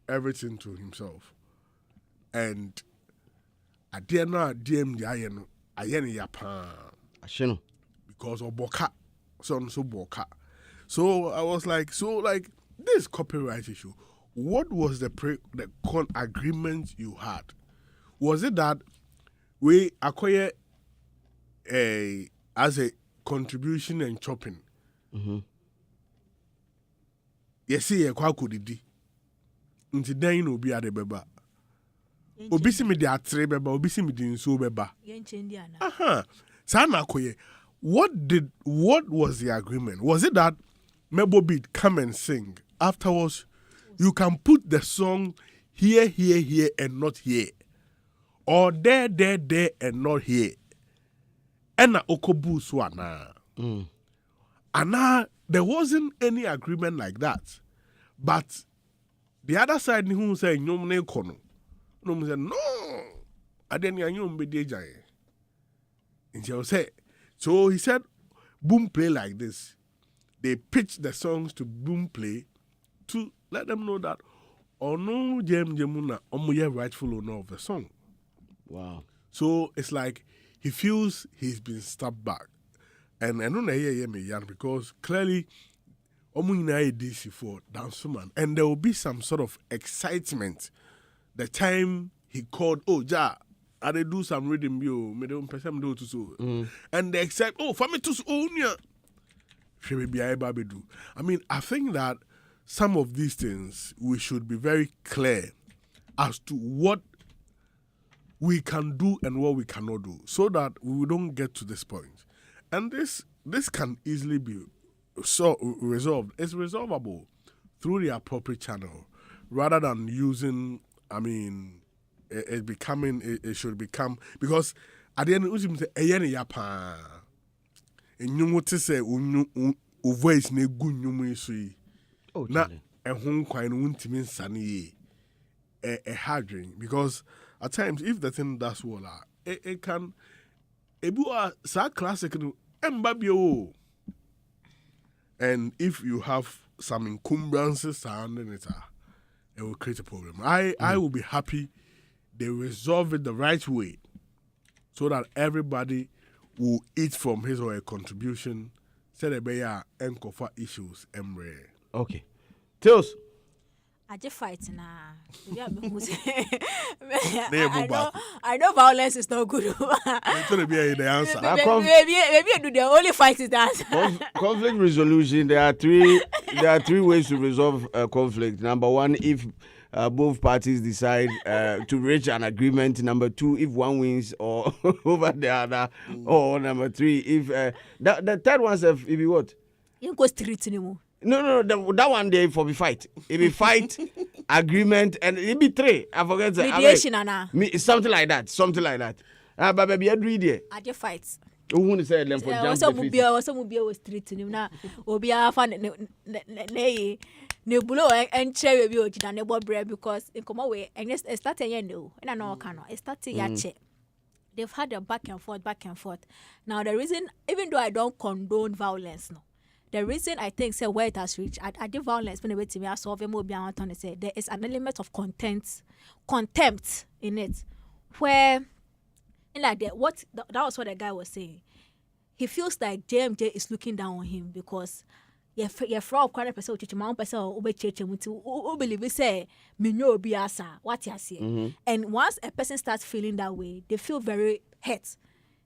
everything to himself. And at the end of DMG, because of Boka, so Boka. So I was like, this copyright issue, what was the agreement you had? Was it that we acquire as a contribution and chopping? Yes, didi. Nti dan no bi ade beba. Obi si me di atre beba, obi si me di nso beba. Sana koye. What was the agreement? Was it that Mebo Beat come and sing? Afterwards, you can put the song here, and not here. Or there, and not here. And okobu swana. And there wasn't any agreement like that. But the other side, who say nyom ne kono. No say no. Adeni anyom be dejaye. And say, so he said, boom play like this. They pitch the songs to boom play to let them know that no Jemuna omuye rightful owner of the song. Wow. So it's like he feels he's been stabbed back. And I don't know because clearly DC for dance man, and there will be some sort of excitement the time he called, I they do some rhythm me don't person do to so. And they accept, for me to own I think that some of these things we should be very clear as to what we can do and what we cannot do, so that we don't get to this point. And this can easily be resolved. It's resolvable through the appropriate channel, rather than using. It should become, because at the end of the day, and you want to say, voice ne good you na a home quite won't mean sunny a hard drink, because at times if the thing does well, it can a classic and if you have some encumbrances surrounding it will create a problem. I will be happy they resolve it the right way, so that everybody will eat from his or her contribution. Say the beya and issues. Okay. Tails. I just fight now. Yeah, I know violence is not good. It's gonna be the answer. Maybe you do the only fight is that. Conflict resolution. There are three ways to resolve conflict. Number one, if both parties decide to reach an agreement. Number two, if one wins or over the other. Or number three, if the third one says if you what? You go street anymore. No, that one day for the fight. If we fight, agreement, and it be three. I forget that. Mediation, Anna. Something like that. But baby, I do it. I just fight. Who want say them for jump? Some will street in him now. Obia fan ne bulo and cherry be oji na nebo bread because in come away and it started you know and I know cannot it started yache. They've had a back and forth. Now the reason, even though I don't condone violence, no. The reason I think say where it has reached, I did violence when it to me. I saw them more beyond to say there is an element of contempt in it, where in like that that was what the guy was saying. He feels like JMJ is looking down on him because you're from quite person which my own person obey church who believe say me no be asa what you say. And once a person starts feeling that way, they feel very hurt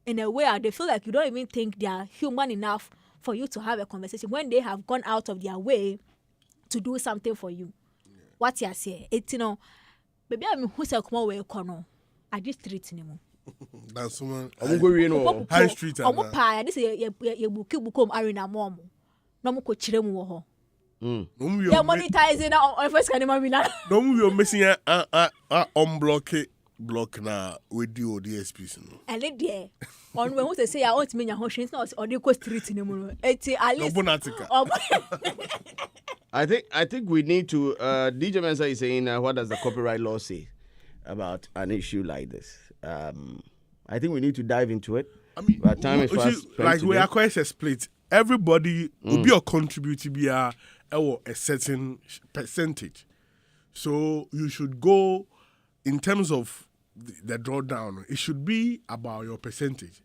in a way they feel like you don't even think they are human enough for you to have a conversation when they have gone out of their way to do something for you. Yeah. What you say? It's baby I'm who say come away kono. I just street anymore. That's someone. I'm going high street. I'm pa. This is you book arena mom. No mo ko chire mu wo ho. Yeah, monetizing on first can man na. No we are missing a block na with you DSPs no. And it there. On when who say I want me nya ho hwin na or dey go street ni mu no. Eti at least. I think we need to DJ Mensa is saying what does the copyright law say about an issue like this? I think we need to dive into it. I mean, but time is fast. Like we are quite a split. Everybody will be a contributor be a certain percentage. So you should go in terms of the drawdown. It should be about your percentage.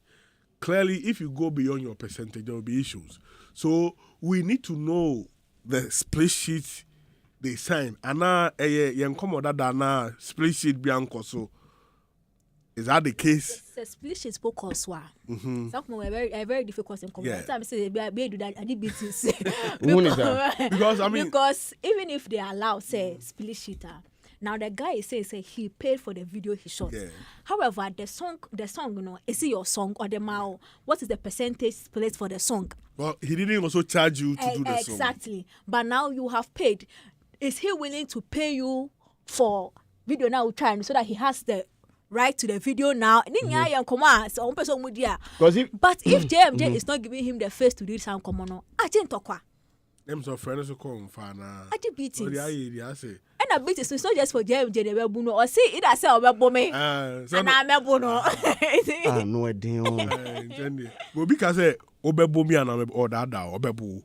Clearly, if you go beyond your percentage, there will be issues. So we need to know the split sheet they sign. Ana na split sheet bianco so. Is that the case? It's a split sheet book or swa. Something very difficult in community. Sometimes say be do that. I did business. Because even if they allow say split sheet, now the guy is saying he paid for the video he shot. Yeah. However, the song, is it your song or the mao? What is the percentage split for the song? Well, he didn't also charge you to do the song. Exactly. But now you have paid. Is he willing to pay you for video now time so that he has the right to the video now? But if JMJ is not giving him the face to do some common, I didn't talk. Them so friends who come fana. I did beat it. And a beat is not just for JMJ the webuno or see it as a webome. And I'm a bono. No idea. But because obebomi and obebu.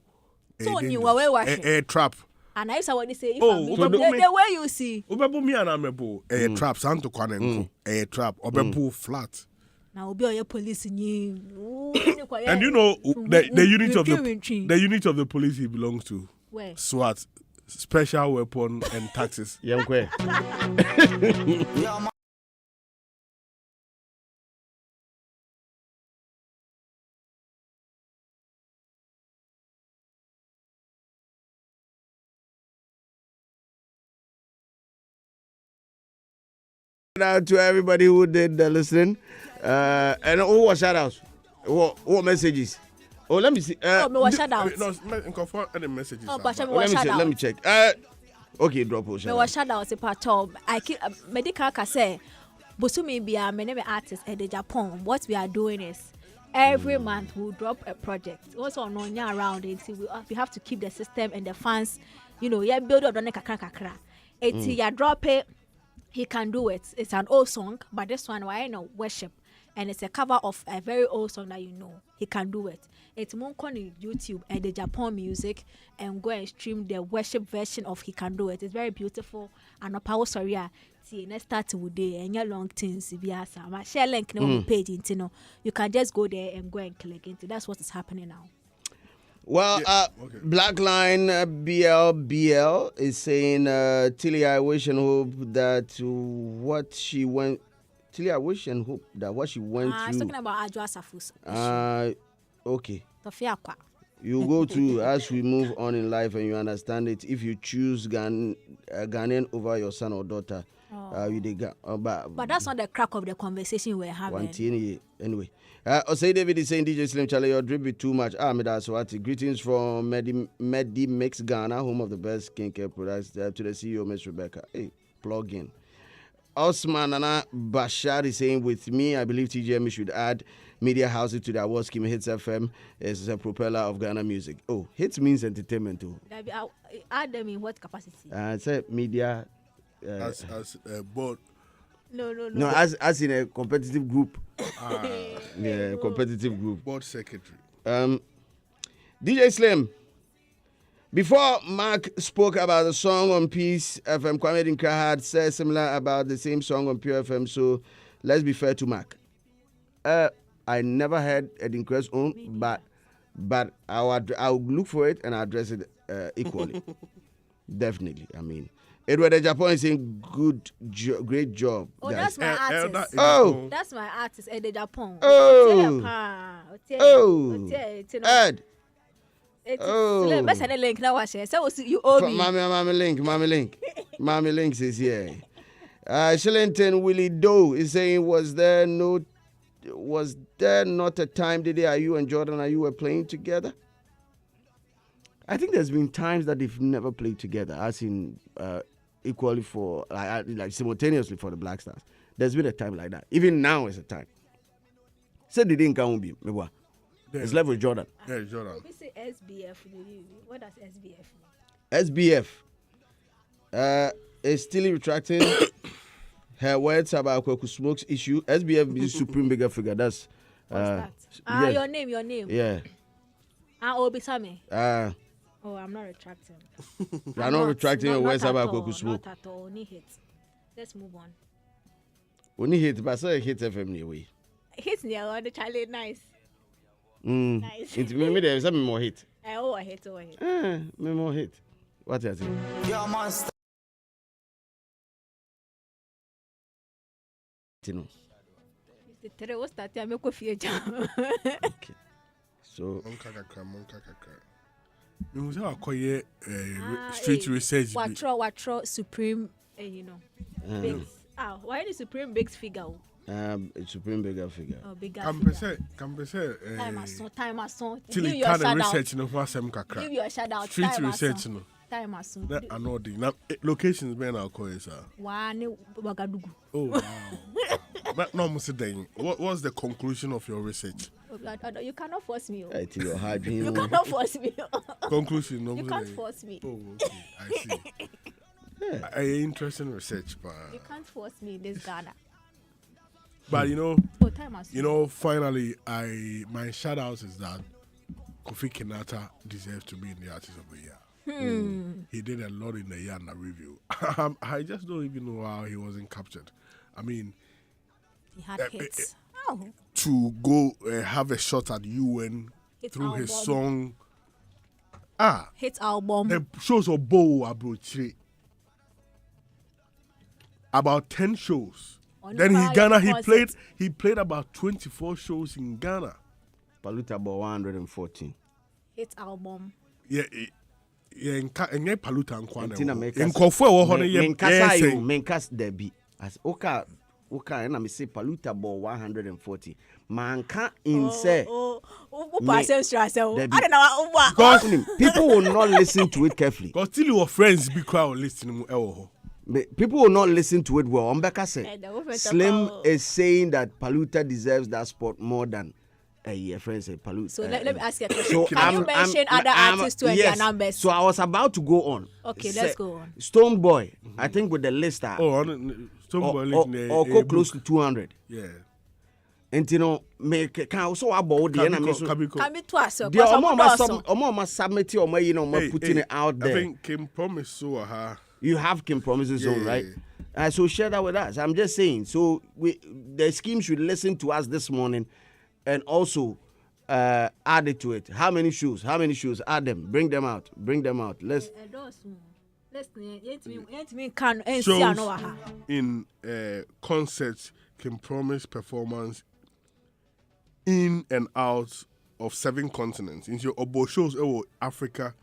So you were watching a trap. And I saw what they say. The way you see. Obebomi and amebo a trap. Santo Kwanenko a trap. Obebu flat. Now be your police in you. And you know the unit of the police he belongs to. Where? SWAT, Special Weapon and Taxes. Yankwe. Out to everybody who did the listening. And what shout outs? What messages? Oh, let me see. What shout outs? No, any messages. Let me check. Okay, drop it. What shout outs? I keep medical say. Busumi be a many artists at the Japan. What we are doing is every month we'll drop a project. Also, no around it. We have to keep the system and the fans. Build up on the kakra. It's ya drop it. He can do it. It's an old song, but this one, why know worship, and it's a cover of a very old song that you know. He can do it. It's more on YouTube and the Japan music, and go and stream the worship version of He Can Do It. It's very beautiful. And a power sorry, let's start today. And your long things, if you have some share link on the page, you can just go there and go and click into. That's what is happening now. Well, Black Line BLBL is saying, Tilly, I wish and hope that what she went. Tilly, I wish and hope that what she went through. I'm talking about Ajwa Safus. Okay. You go through as we move on in life, and you understand it. If you choose Ghanaian over your son or daughter, but that's not the crack of the conversation we're having. Anyway, Osei David is saying, DJ Slim Charlie, your drip is too much. Midaswati. Greetings from Medi Mix Ghana, home of the best skincare products. To the CEO, Miss Rebecca. Hey, plug in. Osman Nana Bashar is saying, with me, I believe TGMA should add media houses to the award scheme. Hitz FM is a propeller of Ghana music. Oh, Hitz means entertainment too. Add them in what capacity? I said media. As board. No. As in a competitive group. Competitive group. Board secretary. DJ Slim. Before Mark spoke about the song on Peace FM, Kwame Dinkra had said similar about the same song on Pure FM. So let's be fair to Mark. I never heard a Dinkra's own, but I'll look for it and I'll address it equally. Definitely. I mean, Edward de Japan is saying great job. Oh, guys. that's my artist. That's my artist, Ed de Japan. Ed. Let's link now. So you owe me. Mommy Links is here. Shillington Willie Doe is saying, was there not a time the day you and Jordan were playing together? I think there's been times that they've never played together, as in equally for like simultaneously for the Black Stars. There's been a time like that. Even now is a time. Said they didn't come be. It's left with Jordan. Yeah, Jordan. We say SBF. What does SBF mean? SBF is still retracting her words about Kweku Smoke's issue. SBF is supreme bigger figure. That's that? Yeah. Your name. Yeah. Obisame. Oh, I'm not retracting. You're not retracting your words about Kweku Smoke. Not at all. Only hits. Let's move on. Only hit, but I saw Hitz FM anyway. Hitz near the Charlie nice. Nice. Maybe there's some more hit. I hit. Me more hit. What is it? Your monster. The what's that? I make a future. Okay. So. Street research. Watro Supreme, Bigs. Why the Supreme Bigs figure? Supreme bigger figure. Oh, bigger. Time as son. Till you can research no for some kakra. Give your shout out. Street research no. Time as son. I know the locations be na call is One Wagadugu. Oh wow. But no what's the conclusion of your research? You cannot force me. You cannot force me. Conclusion no. You can't force me. Oh, okay. I see. Yeah. Interesting research, but you can't force me in this Ghana. But finally, my shout out is that Kofi Kinata deserves to be in the Artist of the Year. He did a lot in the Yana review. I just don't even know how he wasn't captured. I mean, he had hits. To go have a shot at UN through his song. Hit album. The shows of Bo Abrochire. About 10 shows. Then in Ghana, he played about 24 shows in Ghana. Paluta about 114. Hit album. Yeah, in Paluta and Kwana. In Kofu, Menkas Debi. As Oka, and I say Paluta about 140. Manka in say. People will not listen to it carefully. Because still your friends be crowd listening. People will not listen to it well. Umbeka said, Slim is saying that Paluta deserves that spot more than a friend said Paluta. So let me ask you a question. Can you mention other artists to their numbers? So I was about to go on. Okay, let's go on. Stone Boy, I think with the list. Stone Boy or go close to 200. Yeah. And make can also about the enemy. Can be twice. Submit putting it out there. I think Kim Promise so You have Kim Promise's own, right? So share that with us. I'm just saying. So the scheme should listen to us this morning, and also added to it. How many shoes? Add them. Bring them out. Let's. Shows in concerts can promise performance in and out of 7 continents. In your obo shows Africa,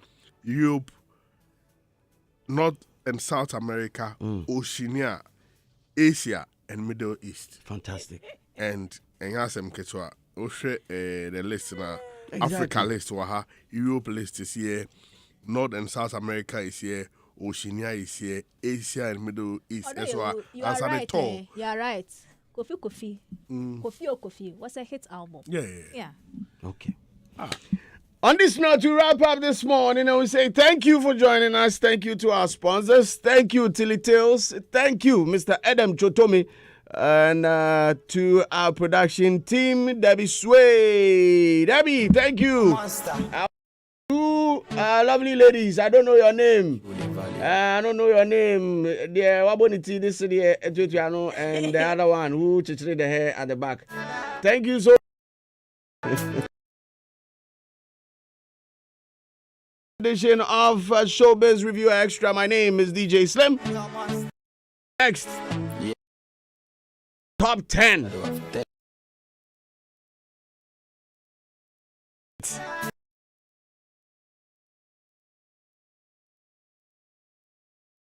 Europe, North and South America, Oceania, Asia, and Middle East. Fantastic. And yasem ketwa. The list now. Africa list waha, Europe list is here, North and South America is here, Oceania is here, Asia and Middle East as well. You are right. You are right. Kofi. Kofi. What's a hit album? Yeah. Okay. On this note, we wrap up this morning and we say thank you for joining us. Thank you to our sponsors. Thank you, Tilly Tales. Thank you, Mr. Adam Chotomi. And to our production team, Debbie Sway. Debbie, thank you. Two lovely ladies. I don't know your name. The Waboniti, this is the Etuano, and the other one who chitted the hair at the back. Thank you so much. Edition of Showbiz Review Extra. My name is DJ Slim. Next. Top 10.